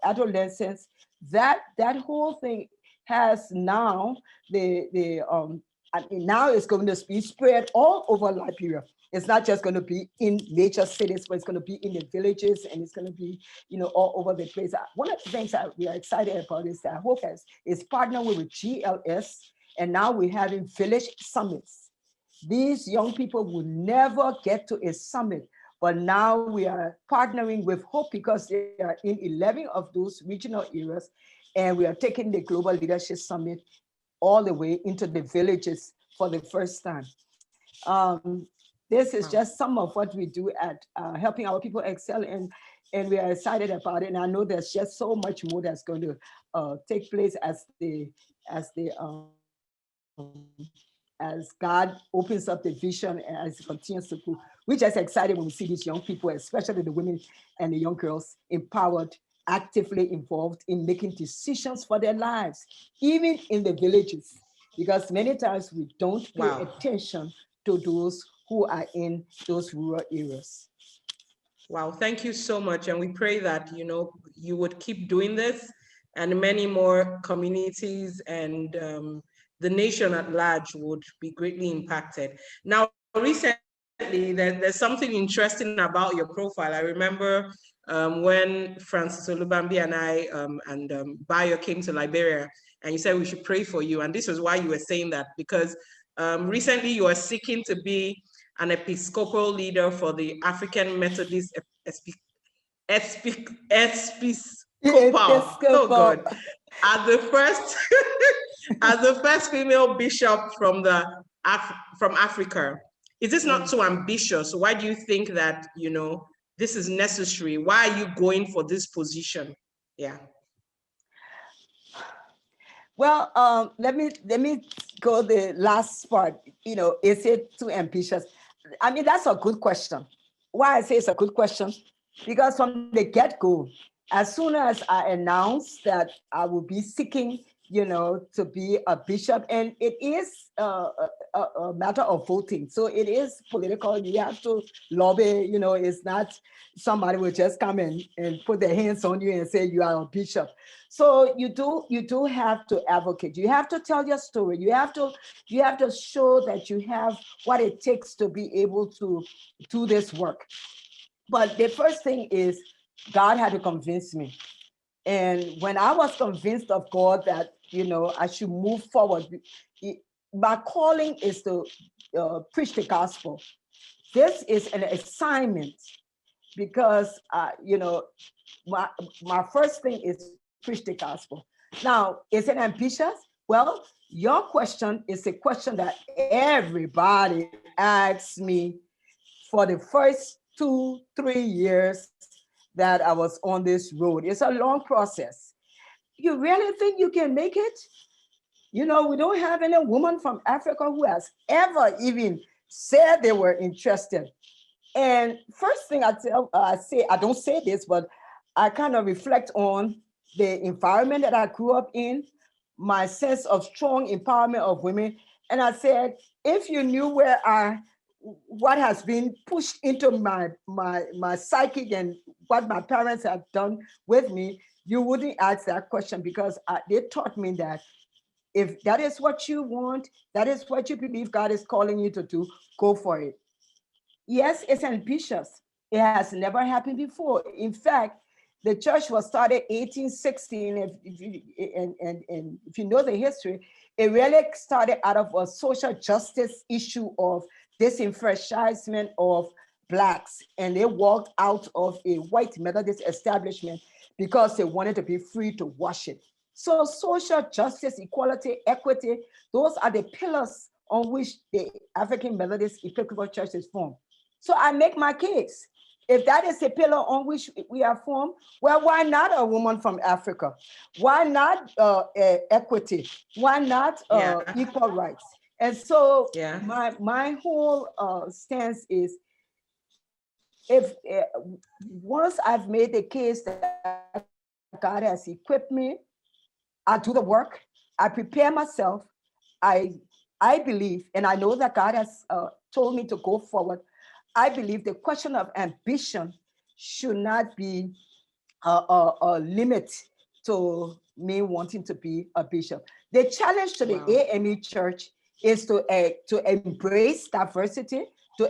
adolescents. That whole thing has now now it's going to be spread all over Liberia. It's not just going to be in major cities, but it's going to be in the villages, and it's going to be, all over the place. One of the things that we are excited about is that Hope is partnering with GLS, and now we're having village summits. These young people will never get to a summit, but now we are partnering with Hope because they are in 11 of those regional areas, and we are taking the Global Leadership Summit all the way into the villages for the first time. This is just some of what we do at helping our people excel, and we are excited about it. And I know there's just so much more that's going to take place as God opens up the vision and as it continues to go. We're just excited when we see these young people, especially the women and the young girls, empowered, actively involved in making decisions for their lives, even in the villages, because many times we don't pay attention to those who are in those rural areas. Wow, thank you so much. And we pray that, you would keep doing this and many more communities and the nation at large would be greatly impacted. Now, recently, there's something interesting about your profile. I remember when Francis Olubambi and I and Bayo came to Liberia, and you said we should pray for you. And this is why you were saying that, because recently you are seeking to be an Episcopal leader for the African Methodist Episcopal. Oh God! As the first, as the first female bishop from Africa, is this not too ambitious? Why do you think that this is necessary? Why are you going for this position? Yeah. Well, let me go the last part. Is it too ambitious? I mean, that's a good question. Why I say it's a good question? Because from the get-go, as soon as I announced that I will be seeking, to be a bishop, and it is a matter of voting. So it is political. You have to lobby, it's not somebody will just come in and put their hands on you and say you are a bishop. So you do have to advocate. You have to tell your story. You have to show that you have what it takes to be able to do this work. But the first thing is God had to convince me. And when I was convinced of God that, I should move forward, my calling is to preach the gospel. This is an assignment because, my first thing is preach the gospel. Now, is it ambitious? Well, your question is a question that everybody asks me for the first 2-3 years that I was on this road. It's a long process. You really think you can make it? We don't have any woman from Africa who has ever even said they were interested. And first thing I say, I don't say this, but I kind of reflect on the environment that I grew up in, my sense of strong empowerment of women. And I said, if you knew what has been pushed into my psychic and what my parents have done with me, you wouldn't ask that question, because they taught me that if that is what you want, that is what you believe God is calling you to do, go for it. Yes, it's ambitious. It has never happened before. In fact, the church was started 1816. If you know the history, it really started out of a social justice issue of disenfranchisement of Blacks. And they walked out of a white Methodist establishment because they wanted to be free to worship. So social justice, equality, equity, those are the pillars on which the African Methodist Episcopal Church is formed. So I make my case. If that is a pillar on which we are formed, well, why not a woman from Africa? Why not equity? Why not equal rights? And so my whole stance is, if once I've made the case that God has equipped me, I do the work, I prepare myself, I believe, and I know that God has told me to go forward. I believe the question of ambition should not be a limit to me wanting to be a bishop. The challenge to the AME Church is to embrace diversity, to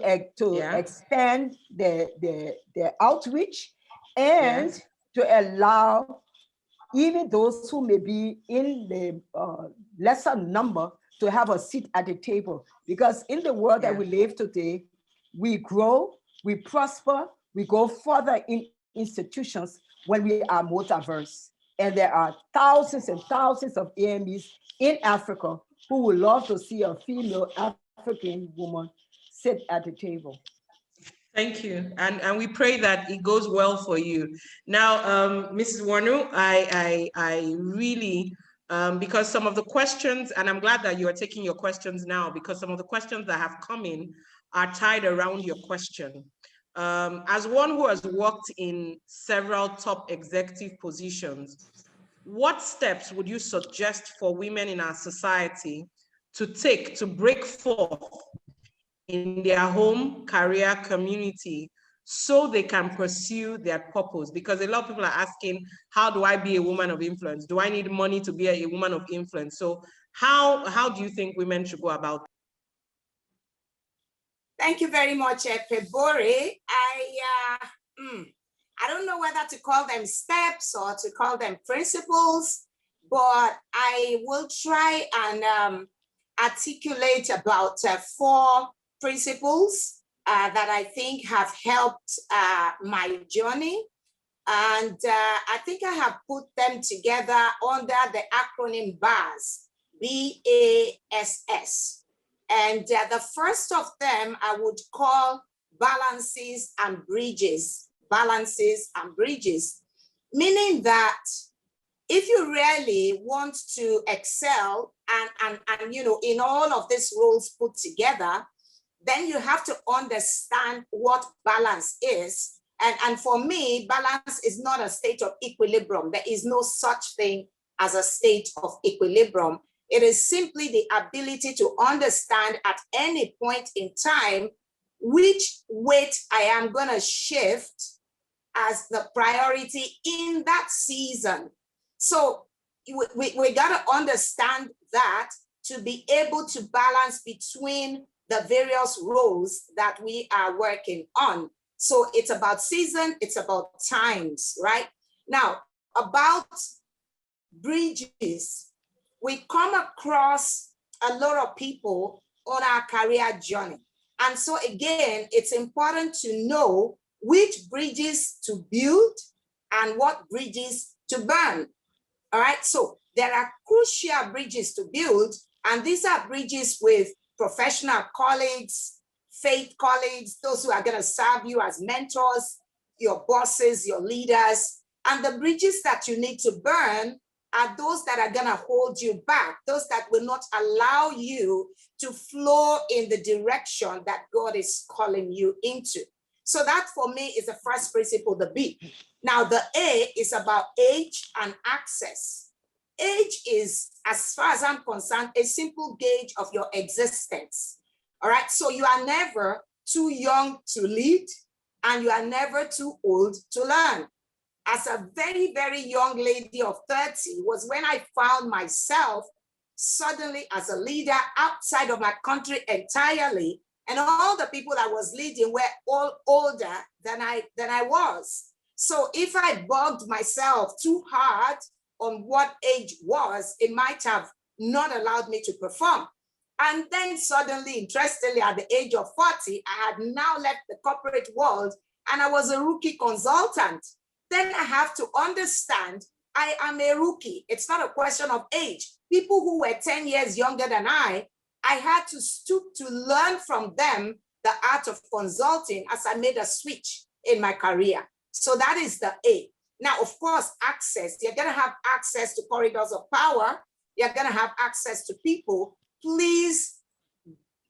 expand the outreach, and to allow even those who may be in the lesser number to have a seat at the table. Because in the world that we live today, we grow, we prosper, we go further in institutions when we are more diverse. And there are thousands and thousands of AMEs in Africa who would love to see a female African woman sit at the table. Thank you. And we pray that it goes well for you. Now, Mrs. Warnu, I really, because some of the questions, and I'm glad that you are taking your questions now, because some of the questions that have come in are tied around your question. As one who has worked in several top executive positions, what steps would you suggest for women in our society to take to break forth in their home, career, community, so they can pursue their purpose? Because a lot of people are asking, how do I be a woman of influence? Do I need money to be a woman of influence? So how do you think women should go about it? Thank you very much, Pebore. I don't know whether to call them steps or to call them principles, but I will try and articulate about 4 principles that I think have helped my journey. And I think I have put them together under the acronym BASS, BASS. And the first of them I would call balances and bridges, meaning that if you really want to excel and in all of these roles put together, then you have to understand what balance is And for me, balance is not a state of equilibrium. There is no such thing as a state of equilibrium. It is simply the ability to understand at any point in time which weight I am going to shift as the priority in that season. So we got to understand that to be able to balance between the various roles that we are working on. So it's about season, it's about times, right? Now, about bridges, we come across a lot of people on our career journey. And so again, it's important to know which bridges to build and what bridges to burn. All right, so there are crucial bridges to build, and these are bridges with professional colleagues, faith colleagues, those who are going to serve you as mentors, your bosses, your leaders. And the bridges that you need to burn are those that are going to hold you back, those that will not allow you to flow in the direction that God is calling you into. So that for me is the first principle, the B. Now the A is about age and access. Age is, as far as I'm concerned, a simple gauge of your existence. All right, so you are never too young to lead and you are never too old to learn. As a very, very young lady of 30 was when I found myself suddenly as a leader outside of my country entirely. And all the people I was leading were all older than I was. So if I bugged myself too hard on what age was, it might have not allowed me to perform. And then suddenly, interestingly, at the age of 40, I had now left the corporate world and I was a rookie consultant. Then I have to understand I am a rookie. It's not a question of age. People who were 10 years younger than I had to stoop to learn from them the art of consulting as I made a switch in my career. So that is the A. Now, of course, access. You're going to have access to corridors of power. You're going to have access to people. Please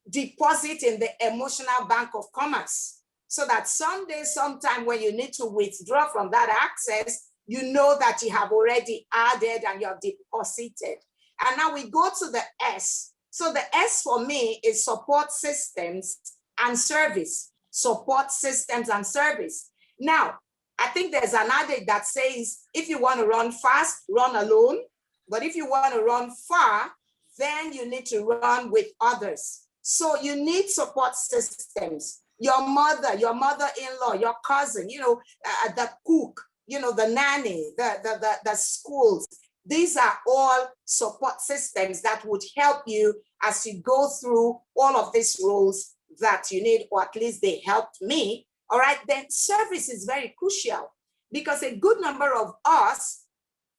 deposit in the emotional bank of commerce so that someday, sometime when you need to withdraw from that access, you know that you have already added and you have deposited. And now we go to the S. So the S for me is support systems and service. Support systems and service. Now, I think there's an adage that says, if you want to run fast, run alone. But if you want to run far, then you need to run with others. So you need support systems. Your mother, your mother-in-law, your cousin, the cook, the nanny, the schools. These are all support systems that would help you as you go through all of these roles that you need, or at least they helped me. All right, then service is very crucial because a good number of us,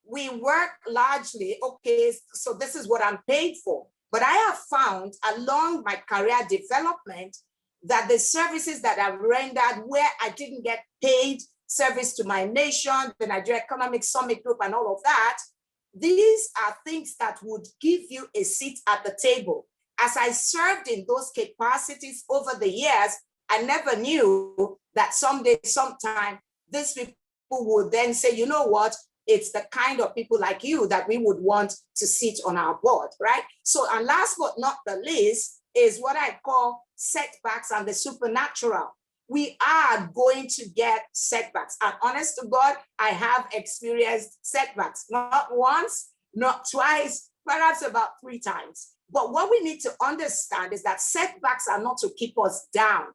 we work largely, okay, so this is what I'm paid for. But I have found along my career development that the services that I've rendered where I didn't get paid, service to my nation, the Nigeria Economic Summit Group and all of that, these are things that would give you a seat at the table. As I served in those capacities over the years, I never knew that someday, sometime, these people would then say, you know what, it's the kind of people like you that we would want to sit on our board, right? So, and last but not the least is what I call setbacks and the supernatural. We are going to get setbacks. And honest to God, I have experienced setbacks, not once, not twice, perhaps about 3 times. But what we need to understand is that setbacks are not to keep us down.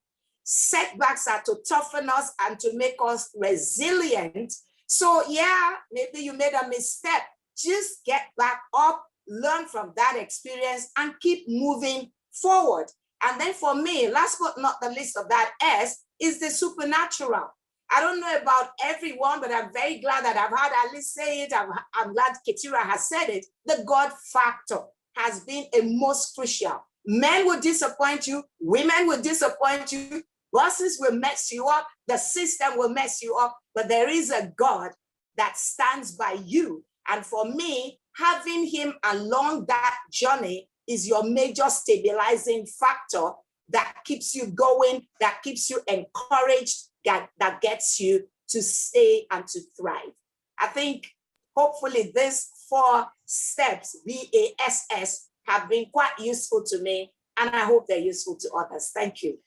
Setbacks are to toughen us and to make us resilient. So yeah, maybe you made a misstep. Just get back up, learn from that experience and keep moving forward. And then for me, last but not the least of that S is the supernatural. I don't know about everyone, but I'm very glad that I've heard Alice say it. I'm glad Ketira has said it. The God factor has been a most crucial. Men will disappoint you. Women will disappoint you. Bosses will mess you up. The system will mess you up. But there is a God that stands by you. And for me, having him along that journey is your major stabilizing factor that keeps you going, that keeps you encouraged, that gets you to stay and to thrive. I think hopefully these 4 steps, BASS, have been quite useful to me, and I hope they're useful to others. Thank you.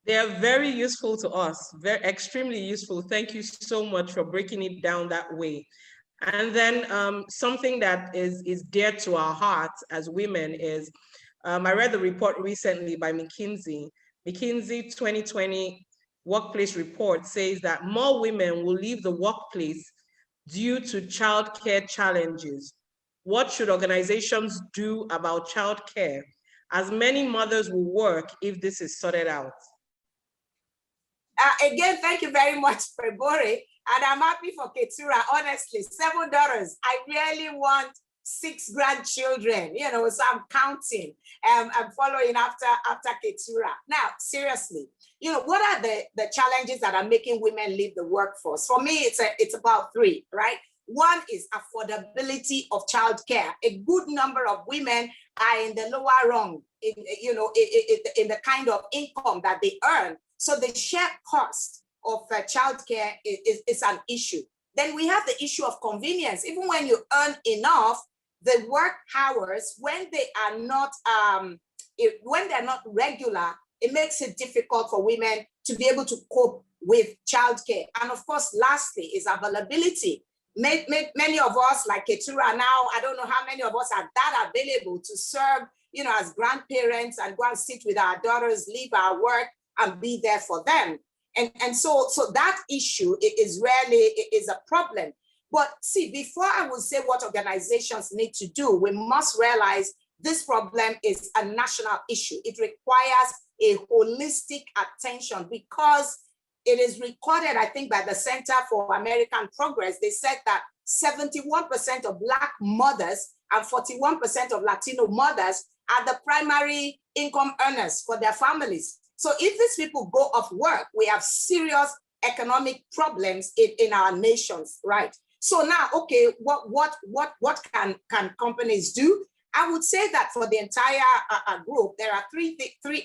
They are very useful to us, very extremely useful. Thank you so much for breaking it down that way. And then something that is dear to our hearts as women is, I read the report recently by McKinsey. McKinsey 2020 workplace report says that more women will leave the workplace due to childcare challenges. What should organizations do about childcare, as many mothers will work if this is sorted out? Again, thank you very much, Febore. And I'm happy for Keturah, honestly, 7 daughters. I really want 6 grandchildren, you know, so I'm counting. I'm following after Keturah. Now, seriously, you know, what are the challenges that are making women leave the workforce? For me, it's about 3, right? One is affordability of childcare. A good number of women are in the lower rung, in the kind of income that they earn. So the shared cost of childcare is an issue. Then we have the issue of convenience. Even when you earn enough, the work hours, when they are not regular, it makes it difficult for women to be able to cope with childcare. And of course, lastly, is availability. Many of us, like Keturah now, I don't know how many of us are that available to serve, you know, as grandparents and go and sit with our daughters, leave our work and be there for them. And so that issue is a problem. But see, before I will say what organizations need to do, we must realize this problem is a national issue. It requires a holistic attention because it is recorded, I think, by the Center for American Progress. They said that 71% of Black mothers and 41% of Latino mothers are the primary income earners for their families. So if these people go off work, we have serious economic problems in our nations, right? So now, okay, what can companies do? I would say that for the entire group, there are three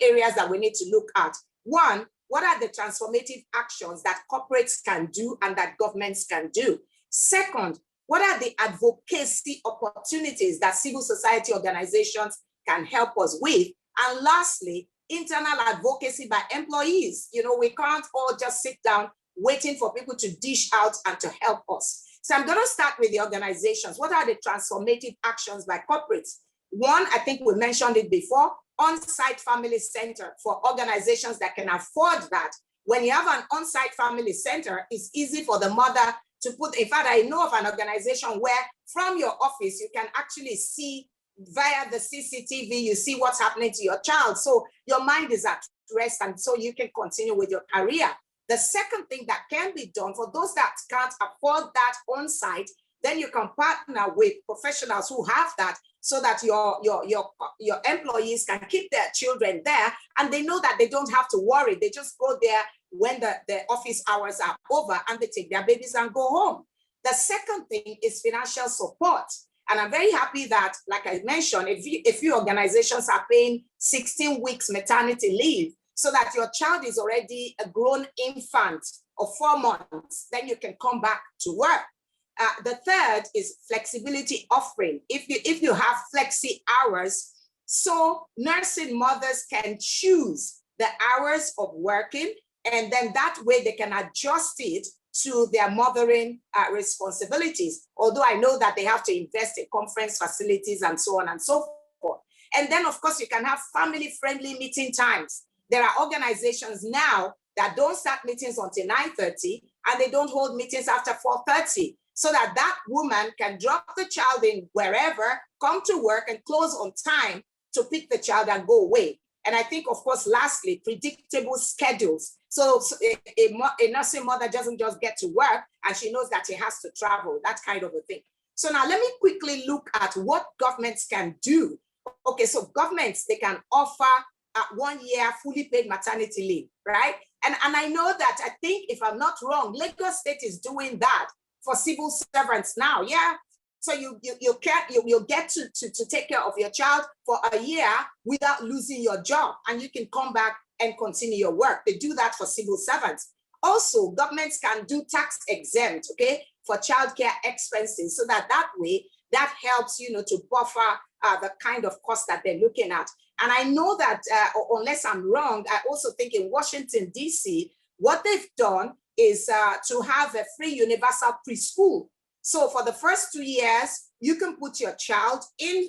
areas that we need to look at. One, what are the transformative actions that corporates can do and that governments can do? Second, what are the advocacy opportunities that civil society organizations can help us with? And lastly, internal advocacy by employees. You know, we can't all just sit down waiting for people to dish out and to help us. So I'm going to start with the organizations. What are the transformative actions by corporates? One, I think we mentioned it before, on-site family center for organizations that can afford that. When you have an on-site family center, it's easy for the mother to put, in fact, I know of an organization where from your office, you can actually see via the CCTV, you see what's happening to your child. So your mind is at rest and so you can continue with your career. The second thing that can be done for those that can't afford that on-site, then you can partner with professionals who have that so that your employees can keep their children there and they know that they don't have to worry. They just go there when the office hours are over and they take their babies and go home. The second thing is financial support. And I'm very happy that, like I mentioned, a few organizations are paying 16 weeks maternity leave so that your child is already a grown infant of 4 months, then you can come back to work. The third is flexibility offering. If you have flexi hours, so nursing mothers can choose the hours of working, and then that way they can adjust it to their mothering responsibilities. Although I know that they have to invest in conference facilities and so on and so forth. And then of course you can have family-friendly meeting times. There are organizations now that don't start meetings until 9:30 and they don't hold meetings after 4:30, so that that woman can drop the child in wherever, come to work and close on time to pick the child and go away. And I think, of course, lastly, predictable schedules. So a nursing mother doesn't just get to work and she knows that she has to travel, that kind of a thing. So now let me quickly look at what governments can do. Okay, so governments, they can offer 1 year fully paid maternity leave, right? And I know that, I think if I'm not wrong, Lagos State is doing that for civil servants now, yeah? So you'll get to take care of your child for a year without losing your job, and you can come back and continue your work. They do that for civil servants. Also, governments can do tax exempt, okay, for childcare expenses, so that way, that helps, to buffer the kind of cost that they're looking at. And I know that, unless I'm wrong, I also think in Washington, D.C., what they've done is to have a free universal preschool. So for the first 2 years, you can put your child in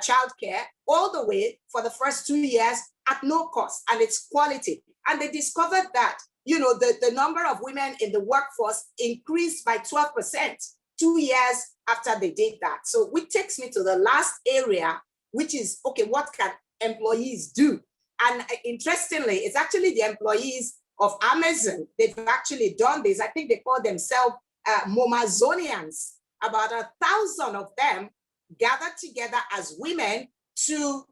childcare all the way for the first 2 years at no cost, and it's quality. And they discovered that, the number of women in the workforce increased by 12% 2 years after they did that. So which takes me to the last area, which is, okay, what can employees do? And interestingly, it's actually the employees of Amazon. They've actually done this. I think they call themselves Momazonians. About 1,000 of them gathered together as women to,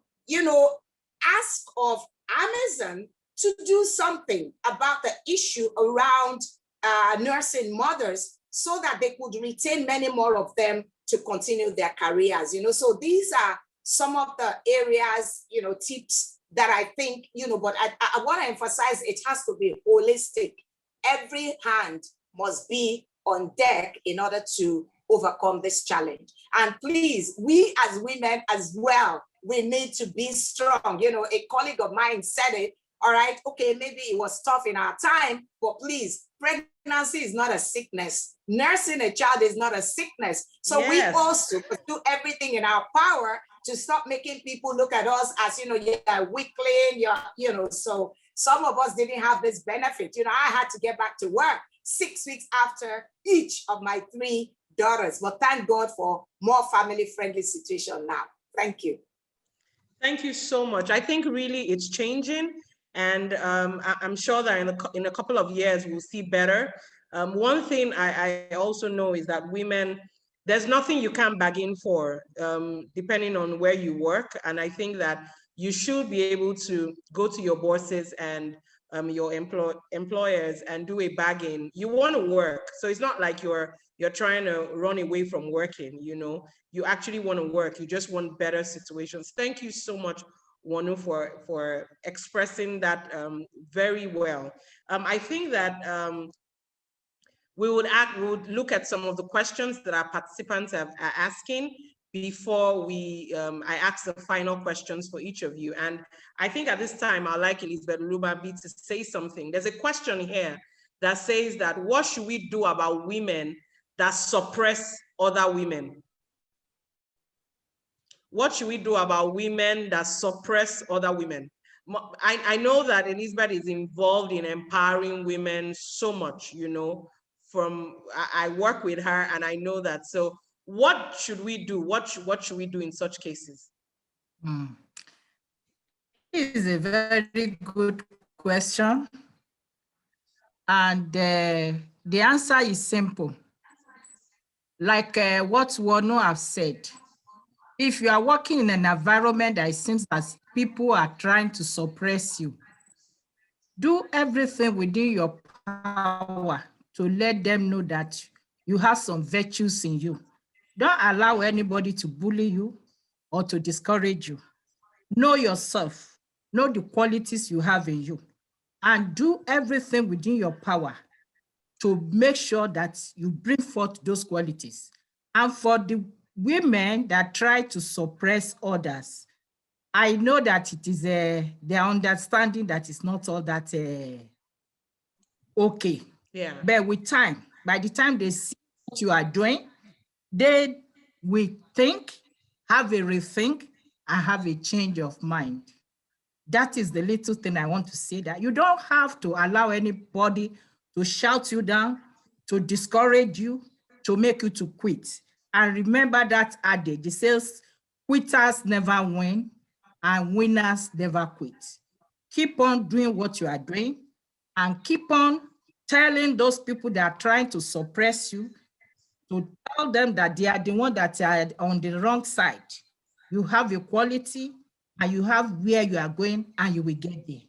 ask of Amazon to do something about the issue around nursing mothers, so that they could retain many more of them to continue their careers. So these are some of the areas, tips that I think, but I want to emphasize, it has to be holistic. Every hand must be on deck in order to overcome this challenge. And please, we as women as well, we need to be strong. A colleague of mine said it, all right, okay, maybe it was tough in our time, but please, pregnancy is not a sickness. Nursing a child is not a sickness. So Yes. we also do everything in our power to stop making people look at us as, you're a weakling, so some of us didn't have this benefit. I had to get back to work 6 weeks after each of my 3 daughters, but thank God for more family-friendly situation now. Thank you. Thank you so much. I think really it's changing, and I'm sure that in a couple of years we'll see better. One thing I also know is that women, there's nothing you can bargain for, depending on where you work. And I think that you should be able to go to your bosses and your employers and do a bargain. You want to work, so it's not like you're trying to run away from working. You actually want to work. You just want better situations. Thank you so much, Wanu, for expressing that very well. I think that we would look at some of the questions that our participants are asking before I ask the final questions for each of you. And I think at this time, I'd like Elizabeth Lubabi to say something. There's a question here that says that, what should we do about women that suppress other women? What should we do about women that suppress other women? I know that Elizabeth is involved in empowering women so much, I work with her and I know that. So what should we do? What should we do in such cases? This is a very good question. And the answer is simple. Like what Wanu have said, if you are working in an environment that it seems as people are trying to suppress you, do everything within your power to let them know that you have some virtues in you. Don't allow anybody to bully you or to discourage you. Know yourself, know the qualities you have in you, and do everything within your power to make sure that you bring forth those qualities. And for the women that try to suppress others, I know that it is their understanding that it's not all that okay. Yeah. But with time, by the time they see what you are doing, they will think, have a rethink, and have a change of mind. That is the little thing I want to say, that you don't have to allow anybody to shout you down, to discourage you, to make you to quit. And remember that adage, it says, quitters never win and winners never quit. Keep on doing what you are doing and keep on telling those people that are trying to suppress you, to tell them that they are the one that are on the wrong side. You have a quality and you have where you are going and you will get there.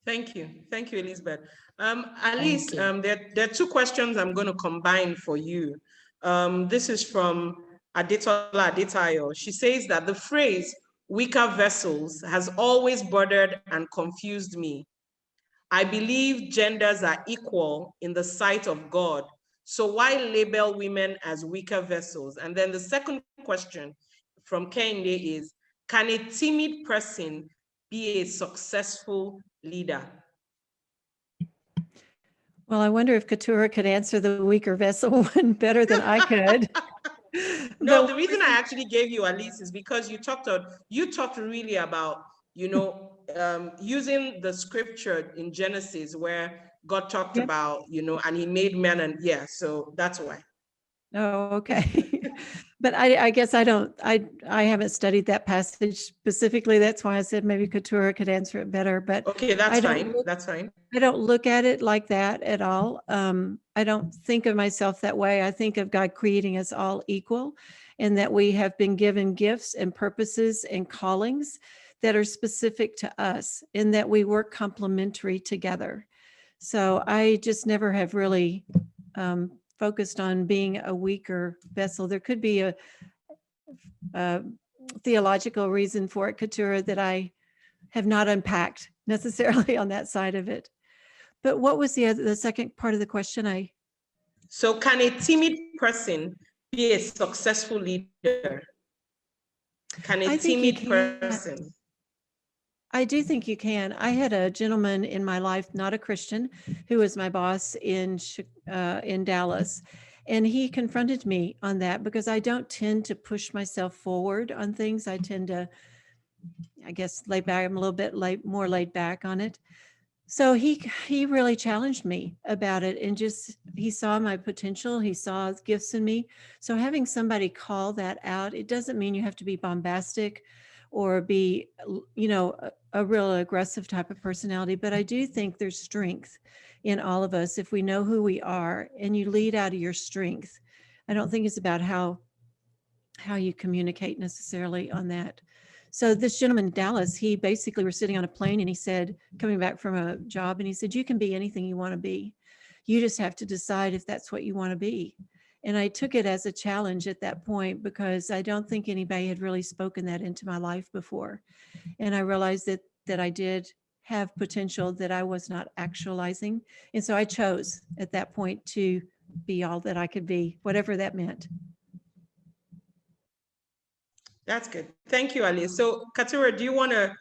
Thank you. Thank you, Elizabeth. Alice, there are 2 questions I'm going to combine for you. This is from Adetola Adetayo. She says that the phrase weaker vessels has always bothered and confused me. I believe genders are equal in the sight of God. So why label women as weaker vessels? And then the second question from Kende is, can a timid person be a successful leader? Well, I wonder if Keturah could answer the weaker vessel one better than I could. No, But the reason I actually gave you Alice is because you talked really about, using the scripture in Genesis where God talked about, and he made man, and so that's why. Oh, okay. But I guess I haven't studied that passage specifically. That's why I said maybe Keturah could answer it better. But okay, that's fine. That's fine. I don't look at it like that at all. I don't think of myself that way. I think of God creating us all equal, and that we have been given gifts and purposes and callings that are specific to us, and that we work complementary together. So I just never have really focused on being a weaker vessel. There could be a theological reason for it, Keturah, that I have not unpacked necessarily on that side of it. But what was the second part of the question? So can a timid person be a successful leader? Can a timid person? I do think you can. I had a gentleman in my life, not a Christian, who was my boss in Dallas. And he confronted me on that because I don't tend to push myself forward on things. I tend to, I guess, lay back. I'm a little bit more laid back on it. So he really challenged me about it, and he saw my potential. He saw gifts in me. So having somebody call that out, it doesn't mean you have to be bombastic or be, a real aggressive type of personality. But I do think there's strength in all of us if we know who we are and you lead out of your strength. I don't think it's about how you communicate necessarily on that. So this gentleman in Dallas, he basically was sitting on a plane and he said, coming back from a job, and he said, you can be anything you want to be. You just have to decide if that's what you want to be. And I took it as a challenge at that point because I don't think anybody had really spoken that into my life before. And I realized that I did have potential that I was not actualizing. And so I chose at that point to be all that I could be, whatever that meant. That's good. Thank you, Ali. So, Keturah, do you want to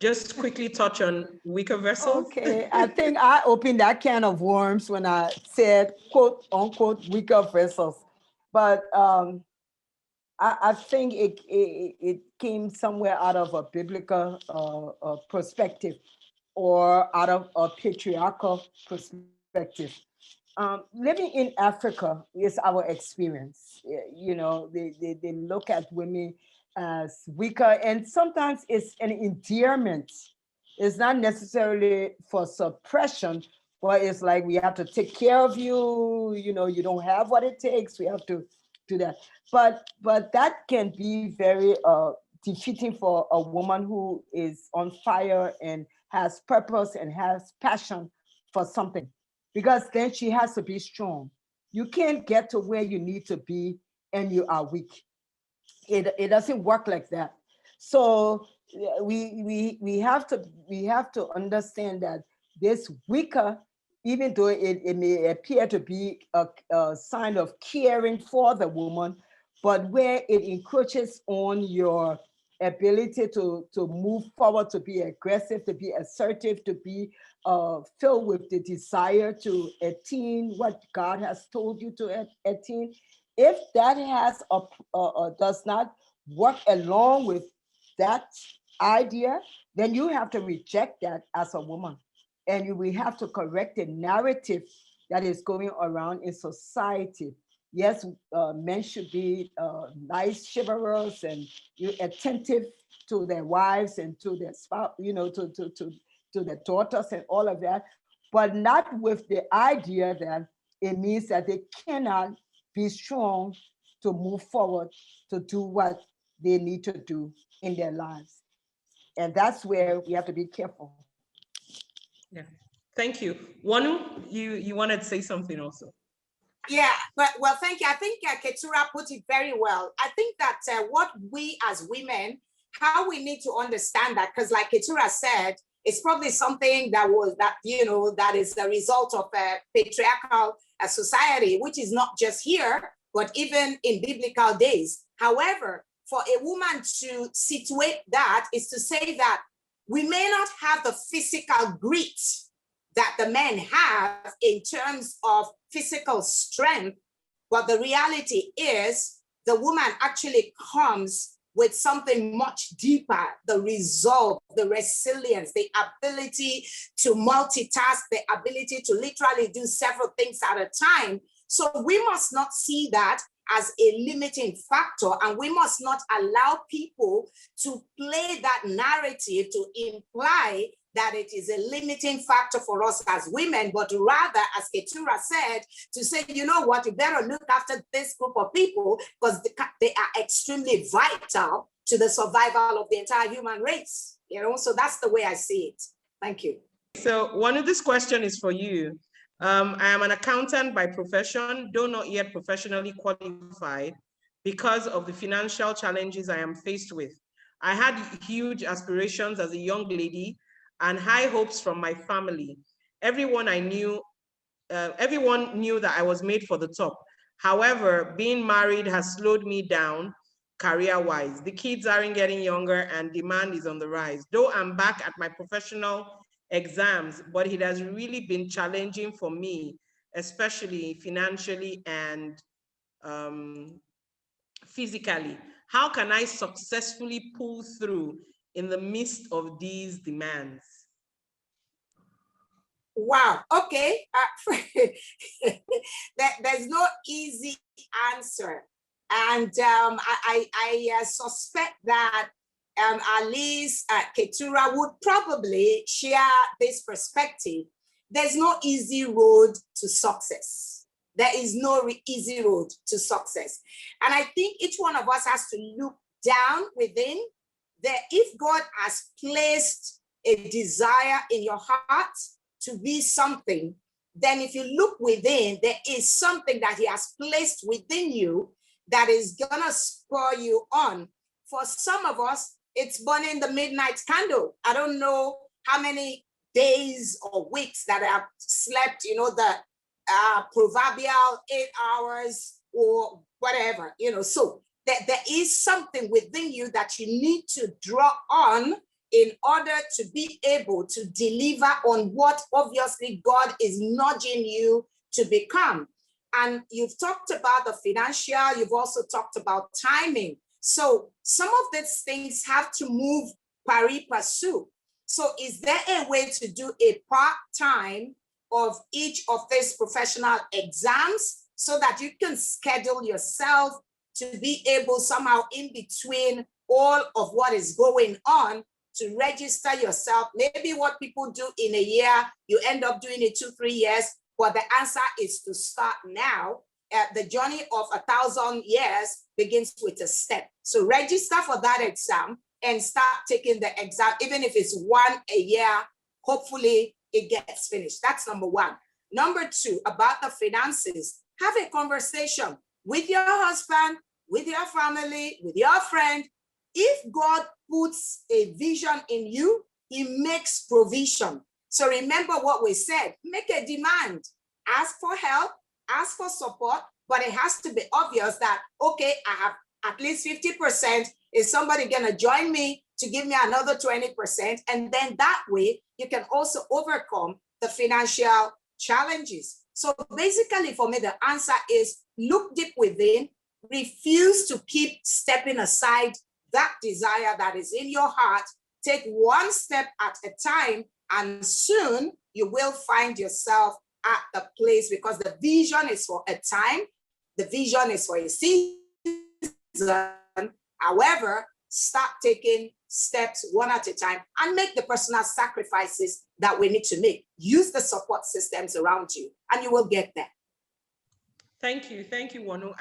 just quickly touch on weaker vessels? Okay, I think I opened that can of worms when I said, quote unquote, weaker vessels. But I think it came somewhere out of a biblical perspective or out of a patriarchal perspective. Living in Africa is our experience. They look at women as weaker, and sometimes it's an endearment. It's not necessarily for suppression, but it's like we have to take care of you. You don't have what it takes. We have to do that. But that can be very defeating for a woman who is on fire and has purpose and has passion for something, because then she has to be strong. You can't get to where you need to be and you are weak. It doesn't work like that. So we have to understand that this weaker, even though it may appear to be a sign of caring for the woman, but where it encroaches on your ability to move forward, to be aggressive, to be assertive, to be filled with the desire to attain what God has told you to attain. If that does not work along with that idea, then you have to reject that as a woman. And we have to correct the narrative that is going around in society. Yes, men should be nice, chivalrous, and attentive to their wives and to their spouse, to their daughters and all of that, but not with the idea that it means that they cannot be strong to move forward, to do what they need to do in their lives. And that's where we have to be careful. Yeah, thank you. Wanu, you wanted to say something also. Yeah, well, thank you. I think Keturah put it very well. I think that what we as women, how we need to understand that, because like Keturah said, It's probably something that is the result of a patriarchal society, which is not just here, but even in biblical days. However, for a woman to situate that is to say that we may not have the physical grit that the men have in terms of physical strength, but the reality is the woman actually comes with something much deeper: the resolve, the resilience, the ability to multitask, the ability to literally do several things at a time. So we must not see that as a limiting factor, and we must not allow people to play that narrative to imply that it is a limiting factor for us as women, but rather, as Keturah said, to say, you know what, you better look after this group of people because they are extremely vital to the survival of the entire human race. So that's the way I see it. Thank you. So one of this question is for you. I am an accountant by profession, though not yet professionally qualified because of the financial challenges I am faced with. I had huge aspirations as a young lady and high hopes from my family. Everyone knew that I was made for the top. However, being married has slowed me down career-wise. The kids aren't getting younger and demand is on the rise. Though I'm back at my professional exams, but it has really been challenging for me, especially financially and physically. How can I successfully pull through in the midst of these demands? Wow. Okay. There's no easy answer. And I suspect that Alice Keturah would probably share this perspective. There's no easy road to success. There is no easy road to success. And I think each one of us has to look down within that. If God has placed a desire in your heart to be something, then if you look within, there is something that he has placed within you that is gonna spur you on. For some of us, it's burning the midnight candle. I don't know how many days or weeks that I've slept, the proverbial 8 hours or whatever, so there is something within you that you need to draw on in order to be able to deliver on what obviously God is nudging you to become. And you've talked about the financial, you've also talked about timing. So some of these things have to move pari passu. So is there a way to do a part-time of each of these professional exams so that you can schedule yourself to be able somehow in between all of what is going on to register yourself? Maybe what people do in a year, you end up doing it 2-3 years, but the answer is to start now. The journey of 1,000 years begins with a step. So register for that exam and start taking the exam, even if it's 1 a year, hopefully it gets finished. That's number one. Number two, about the finances, have a conversation with your husband, with your family, with your friend. If God puts a vision in you, he makes provision. So remember what we said, make a demand, ask for help, ask for support, but it has to be obvious that, okay, I have at least 50%. Is somebody gonna join me to give me another 20%? And then that way you can also overcome the financial challenges. So basically for me, the answer is look deep within, refuse to keep stepping aside that desire that is in your heart. Take one step at a time, and soon you will find yourself at the place, because the vision is for a time, the vision is for a season. However, start taking steps one at a time and make the personal sacrifices that we need to make. Use the support systems around you and you will get there. Thank you, Wanu.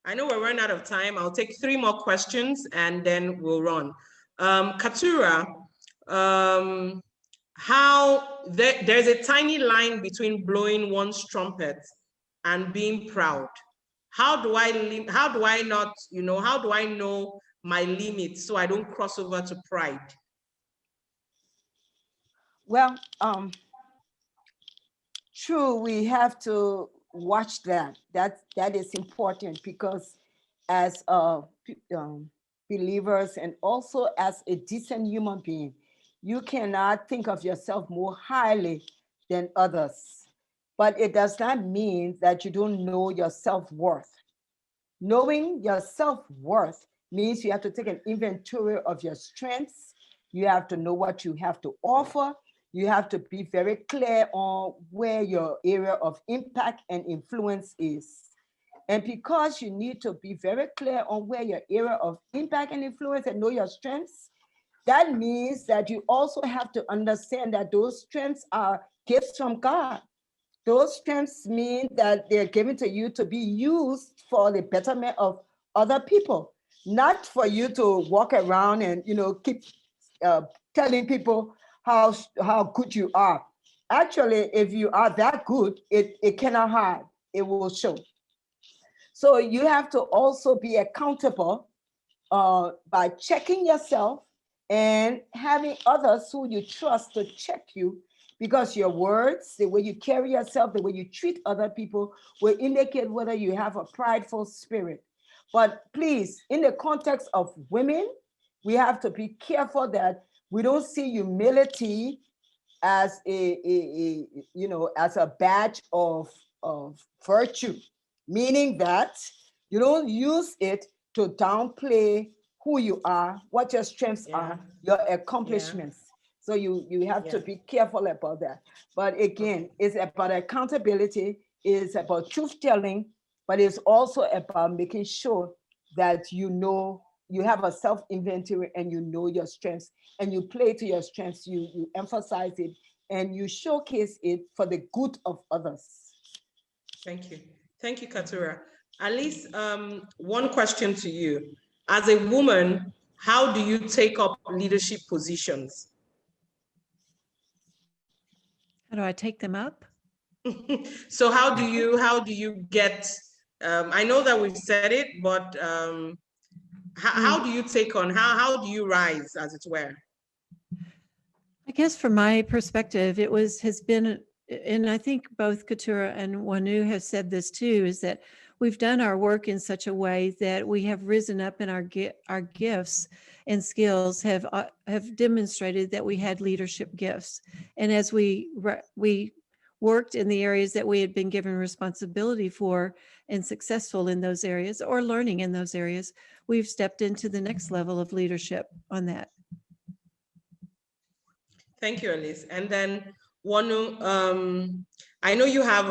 I know we're running out of time. I'll take 3 more questions and then we'll run. Keturah, there's a tiny line between blowing one's trumpet and being proud. How do I know my limits so I don't cross over to pride? Well, true, we have to watch that. That is important because as believers and also as a decent human being, you cannot think of yourself more highly than others. But it does not mean that you don't know your self-worth. Knowing your self-worth means you have to take an inventory of your strengths. You have to know what you have to offer. You have to be very clear on where your area of impact and influence is. And because you need to be very clear on where your area of impact and influence and know your strengths, that means that you also have to understand that those strengths are gifts from God. Those strengths mean that they're given to you to be used for the betterment of other people, not for you to walk around and keep telling people how good you are. Actually, if you are that good, it cannot hide. It will show. So you have to also be accountable by checking yourself and having others who you trust to check you, because your words, the way you carry yourself, the way you treat other people will indicate whether you have a prideful spirit. But please, in the context of women, we have to be careful that we don't see humility as as a badge of virtue, meaning that you don't use it to downplay who you are, what your strengths are, your accomplishments. So you have to be careful about that. But again, it's about accountability, it's about truth telling, but it's also about making sure that you have a self-inventory and you know your strengths and you play to your strengths, you emphasize it and you showcase it for the good of others. Thank you. Thank you, Katura. Alice, one question to you. As a woman, how do you take up leadership positions? How do I take them up? So how do you get, I know that we've said it, but how do you take on, how do you rise, as it were? I guess from my perspective, has been, and I think both Katura and Wanu have said this too, is that we've done our work in such a way that we have risen up in our gifts and skills have demonstrated that we had leadership gifts. And as we worked in the areas that we had been given responsibility for and successful in those areas or learning in those areas, we've stepped into the next level of leadership on that. Thank you, Alice. And then Wanu, I know you have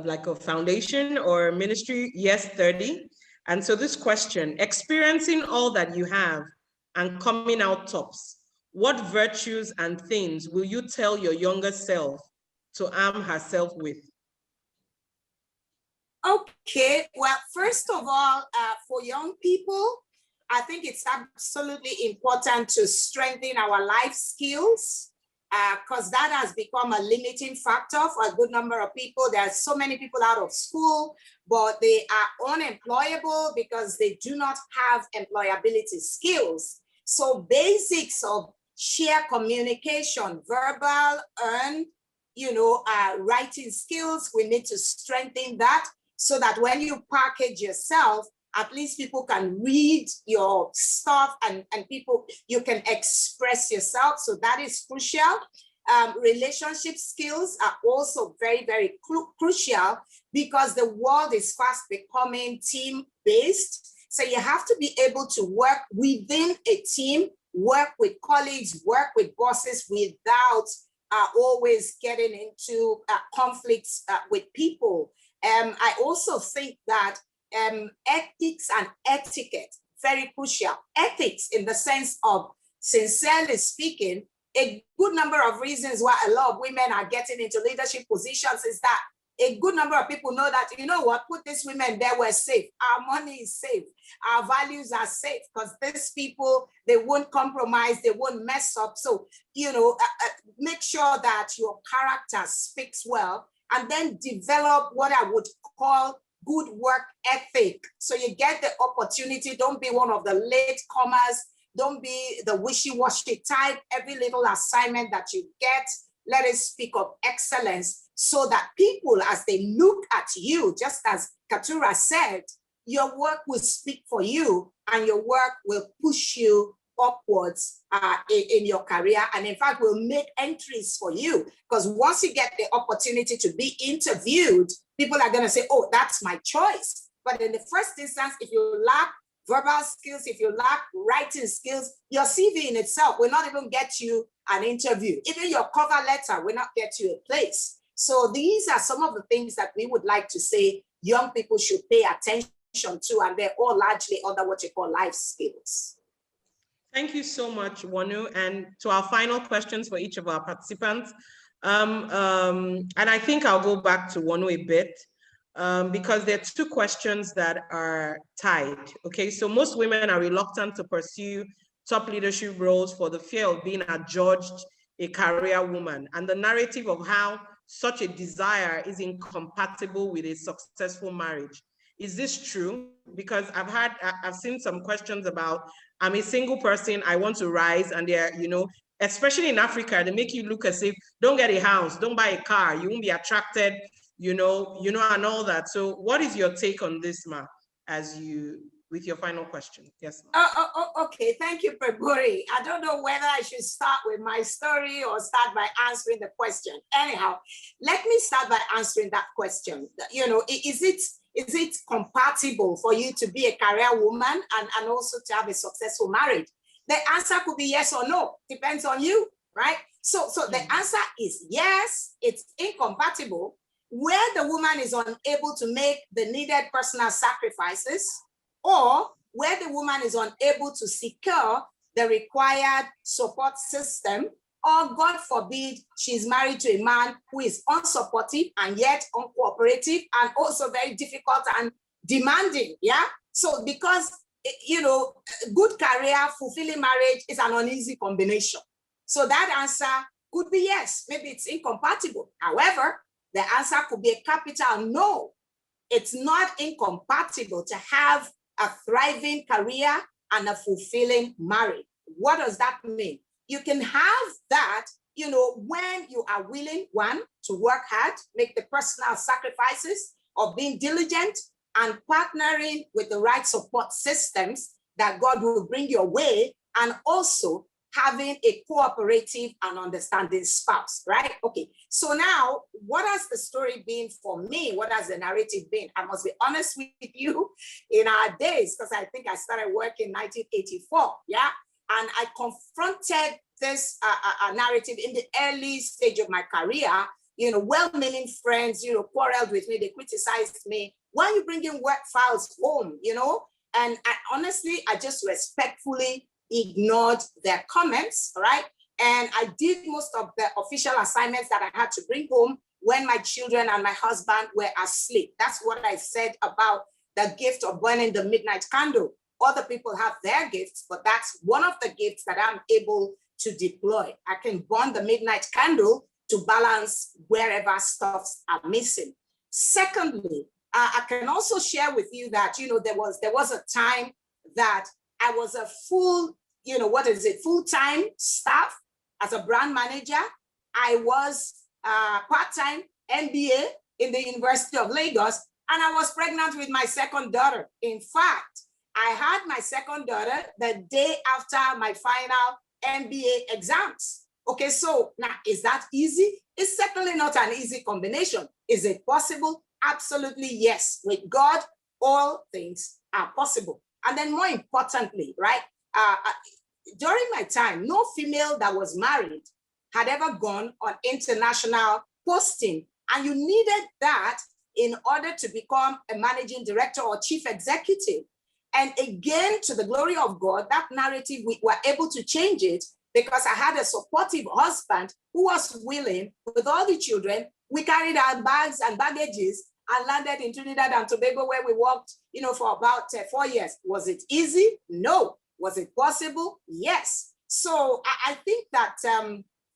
like a foundation or ministry, Yes 30. And so this question, experiencing all that you have and coming out tops, what virtues and things will you tell your younger self to arm herself with? Okay, well, first of all, for young people, I think it's absolutely important to strengthen our life skills because that has become a limiting factor for a good number of people. There are so many people out of school, but they are unemployable because they do not have employability skills. So basics of sheer communication, verbal, earned, writing skills, we need to strengthen that so that when you package yourself, at least people can read your stuff and you can express yourself. So that is crucial. Relationship skills are also very, very crucial because the world is fast becoming team-based. So you have to be able to work within a team, work with colleagues, work with bosses without always getting into conflicts with people. I also think that ethics and etiquette, very crucial. Ethics in the sense of, sincerely speaking, a good number of reasons why a lot of women are getting into leadership positions is that a good number of people know that, put these women there, we're safe. Our money is safe. Our values are safe because these people, they won't compromise, they won't mess up. So, make sure that your character speaks well and then develop what I would call good work ethic. So you get the opportunity, don't be one of the late comers, Don't be the wishy-washy type. Every little assignment that you get, let it speak of excellence so that people, as they look at you, just as Katura said, your work will speak for you and your work will push you upwards in your career. And in fact, will make entries for you. Because once you get the opportunity to be interviewed, people are going to say, oh, that's my choice. But in the first instance, if you lack verbal skills, if you lack writing skills, your CV in itself will not even get you an interview. Even your cover letter will not get you a place. So these are some of the things that we would like to say young people should pay attention to, and they're all largely under what you call life skills. Thank you so much, Wanu. And to our final questions for each of our participants. And I think I'll go back to Wanu a bit because there are two questions that are tied. Okay, so most women are reluctant to pursue top leadership roles for the fear of being adjudged a career woman and the narrative of how such a desire is incompatible with a successful marriage. Is this true? Because I've seen some questions about, I'm a single person, I want to rise, and they're, especially in Africa, they make you look as if, don't get a house, don't buy a car, you won't be attracted, and all that. So what is your take on this, Ma, with your final question? Yes. Okay, thank you, Preburi. I don't know whether I should start with my story or start by answering the question. Anyhow, let me start by answering that question. Is it compatible for you to be a career woman and also to have a successful marriage? The answer could be yes or no, depends on you, right? So the answer is yes, it's incompatible where the woman is unable to make the needed personal sacrifices, or where the woman is unable to secure the required support system, or God forbid, she's married to a man who is unsupportive and yet uncooperative and also very difficult and demanding, yeah? So because, good career, fulfilling marriage is an uneasy combination. So that answer could be yes, maybe it's incompatible. However, the answer could be a capital no. It's not incompatible to have a thriving career and a fulfilling marriage. What does that mean? You can have that, when you are willing, one, to work hard, make the personal sacrifices of being diligent and partnering with the right support systems that God will bring your way, and also having a cooperative and understanding spouse, right? Okay, so now what has the story been for me? What has the narrative been? I must be honest with you, in our days, because I think I started work in 1984, yeah? And I confronted this narrative in the early stage of my career. Well-meaning friends, quarreled with me, they criticized me. Why are you bringing work files home, And honestly, I just respectfully ignored their comments, right? And I did most of the official assignments that I had to bring home when my children and my husband were asleep. That's what I said about the gift of burning the midnight candle. Other people have their gifts, but that's one of the gifts that I'm able to deploy. I can burn the midnight candle to balance wherever stuffs are missing. Secondly, I can also share with you that, there was a time that I was a full-time staff as a brand manager. I was part-time MBA in the University of Lagos, and I was pregnant with my second daughter. In fact, I had my second daughter the day after my final MBA exams. Okay, so now, is that easy? It's certainly not an easy combination. Is it possible? Absolutely, yes. With God, all things are possible. And then more importantly, right, during my time, no female that was married had ever gone on international posting. And you needed that in order to become a managing director or chief executive. And again, to the glory of God, that narrative, we were able to change it because I had a supportive husband who was willing, with all the children. We carried our bags and baggages and landed in Trinidad and Tobago, where we worked, for about 4 years. Was it easy? No. Was it possible? Yes. So I think that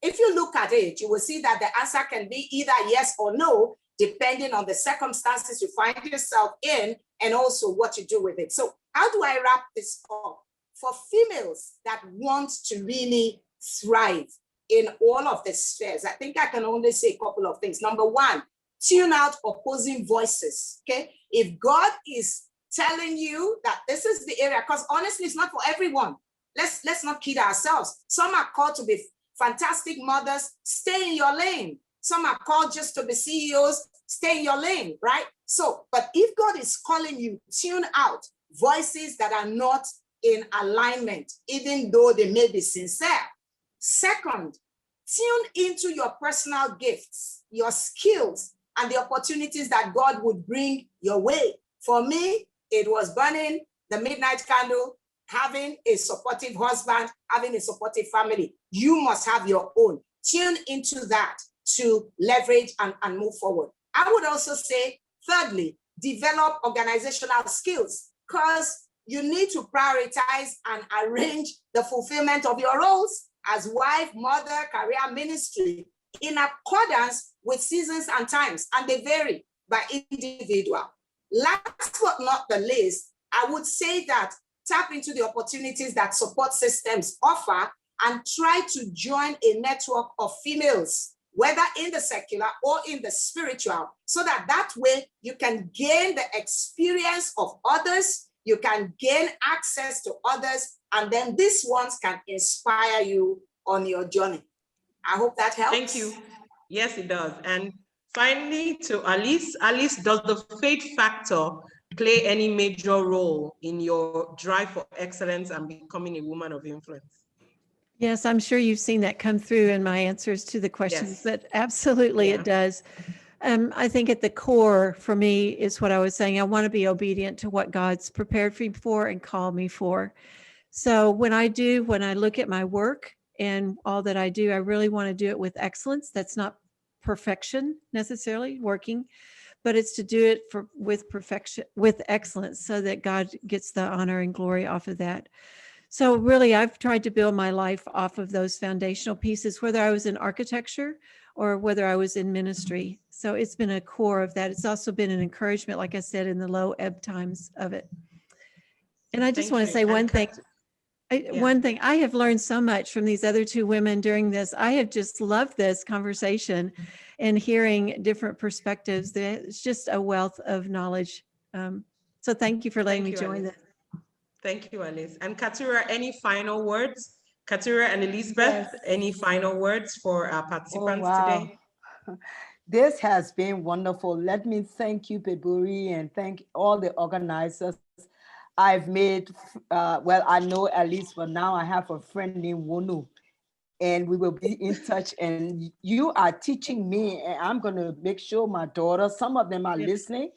if you look at it, you will see that the answer can be either yes or no, depending on the circumstances you find yourself in and also what you do with it. So how do I wrap this up? for females that want to really thrive in all of the spheres. I think I can only say a couple of things. Number one, tune out opposing voices, okay? If God is telling you that this is the area, because honestly, it's not for everyone. Let's not kid ourselves. Some are called to be fantastic mothers, stay in your lane. Some are called just to be CEOs, stay in your lane, right? So, but if God is calling you, tune out voices that are not in alignment, even though they may be sincere. Second, tune into your personal gifts, your skills, and the opportunities that God would bring your way. For me, it was burning the midnight candle, having a supportive husband, having a supportive family. You must have your own. Tune into that to leverage and move forward. I would also say, thirdly, develop organizational skills, because you need to prioritize and arrange the fulfillment of your roles as wife, mother, career, ministry in accordance with seasons and times, and they vary by individual. Last but not the least, I would say that tap into the opportunities that support systems offer and try to join a network of females, whether in the secular or in the spiritual, so that way you can gain the experience of others, you can gain access to others, and then these ones can inspire you on your journey. I hope that helps. Thank you. Yes, it does. And finally, to Alice. Alice, does the faith factor play any major role in your drive for excellence and becoming a woman of influence? Yes, I'm sure you've seen that come through in my answers to the questions, Yes. but absolutely it does. I think at the core for me is what I was saying. I want to be obedient to what God's prepared me for and called me for. So when I look at my work and all that I do, I really want to do it with excellence. That's not perfection necessarily working, but it's to do it with perfection, with excellence, so that God gets the honor and glory off of that. So really, I've tried to build my life off of those foundational pieces, whether I was in architecture or whether I was in ministry. So it's been a core of that. It's also been an encouragement, like I said, in the low ebb times of it. And I just want to say one thing. One thing, I have learned so much from these other two women during this. I have just loved this conversation and hearing different perspectives. It's just a wealth of knowledge. So thank you for letting me join this. Thank you, Alice. And Katura, any final words? Katura and Elizabeth, Yes. any final words for our participants today? This has been wonderful. Let me thank you, Peburi, and thank all the organizers. I've made, well, I know at least for now, I have a friend named Wonu, and we will be in touch. And you are teaching me, and I'm going to make sure my daughters, some of them are listening.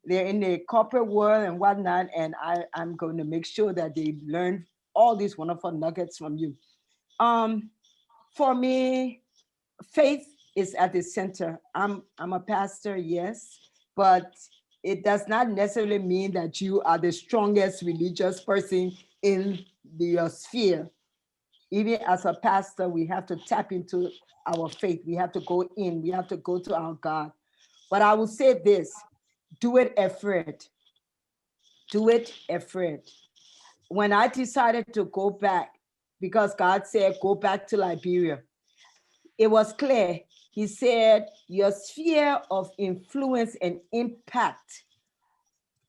They're in the corporate world and whatnot, and I'm going to make sure that they learn all these wonderful nuggets from you. For me, faith is at the center. I'm a pastor, yes, but it does not necessarily mean that you are the strongest religious person in your sphere. Even as a pastor, we have to tap into our faith. We have to go in. We have to go to our God. But I will say this, do it afraid. Do it afraid. When I decided to go back, because God said, go back to Liberia, it was clear. He said, your sphere of influence and impact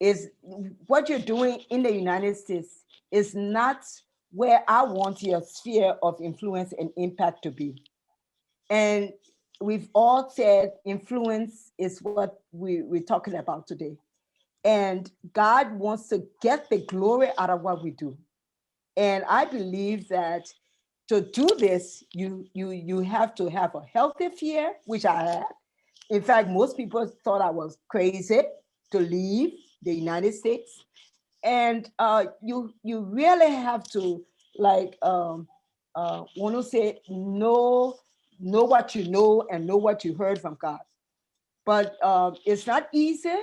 is what you're doing in the United States is not where I want your sphere of influence and impact to be. And we've all said influence is what we're talking about today. And God wants to get the glory out of what we do. And I believe that to do this, you have to have a healthy fear, which I had. In fact, most people thought I was crazy to leave the United States. And you really have to, like, want to say, know what you know and know what you heard from God. But it's not easy,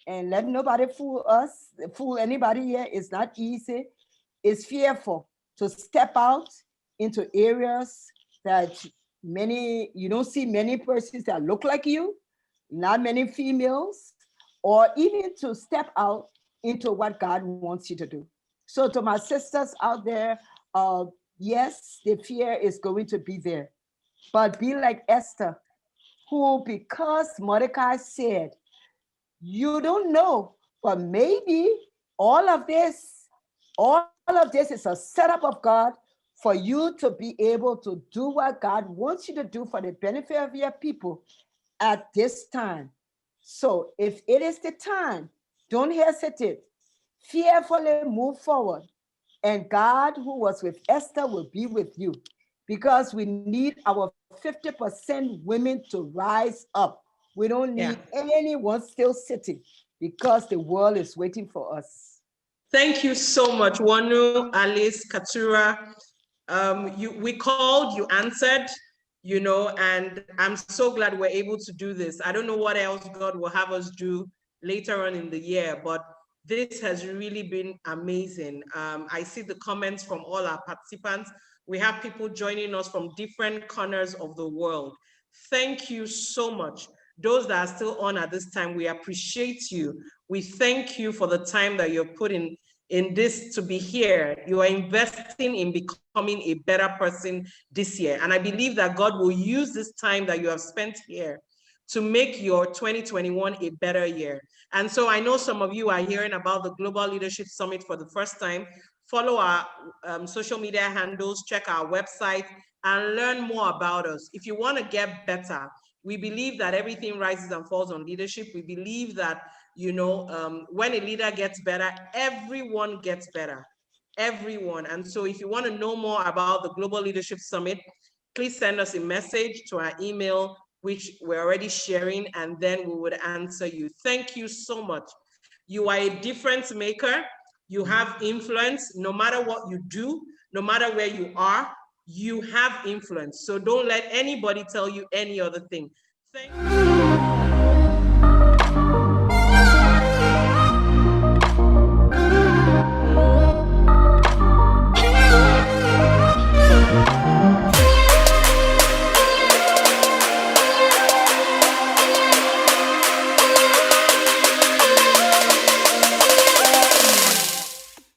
and let nobody fool anybody here. It's not easy. It's fearful to step out into areas that you don't see many persons that look like you, not many females, or even to step out into what God wants you to do. So to my sisters out there, yes, the fear is going to be there, but be like Esther, who, because Mordecai said, you don't know, but maybe all of this is a setup of God for you to be able to do what God wants you to do for the benefit of your people at this time. So if it is the time, don't hesitate. Fearfully move forward. And God, who was with Esther, will be with you, because we need our 50% women to rise up. We don't need anyone still sitting, because the world is waiting for us. Thank you so much, Wanu, Alice, Katura. We called, you answered, you know, and I'm so glad we're able to do this. I don't know what else God will have us do later on in the year, but this has really been amazing. I see the comments from all our participants. We have people joining us from different corners of the world. Thank you so much. Those that are still on at this time, we appreciate you. We thank you for the time that you're putting in this to be here. You are investing in becoming a better person this year. And I believe that God will use this time that you have spent here to make your 2021 a better year. And so I know some of you are hearing about the Global Leadership Summit for the first time. Follow our social media handles, check our website, and learn more about us. If you want to get better, we believe that everything rises and falls on leadership. We believe that, you know, when a leader gets better, everyone gets better, everyone. And so if you want to know more about the Global Leadership Summit, please send us a message to our email, which we're already sharing, and then we would answer you. Thank you so much. You are a difference maker. You have influence. No matter what you do, no matter where you are, you have influence. So don't let anybody tell you any other thing. Thank you.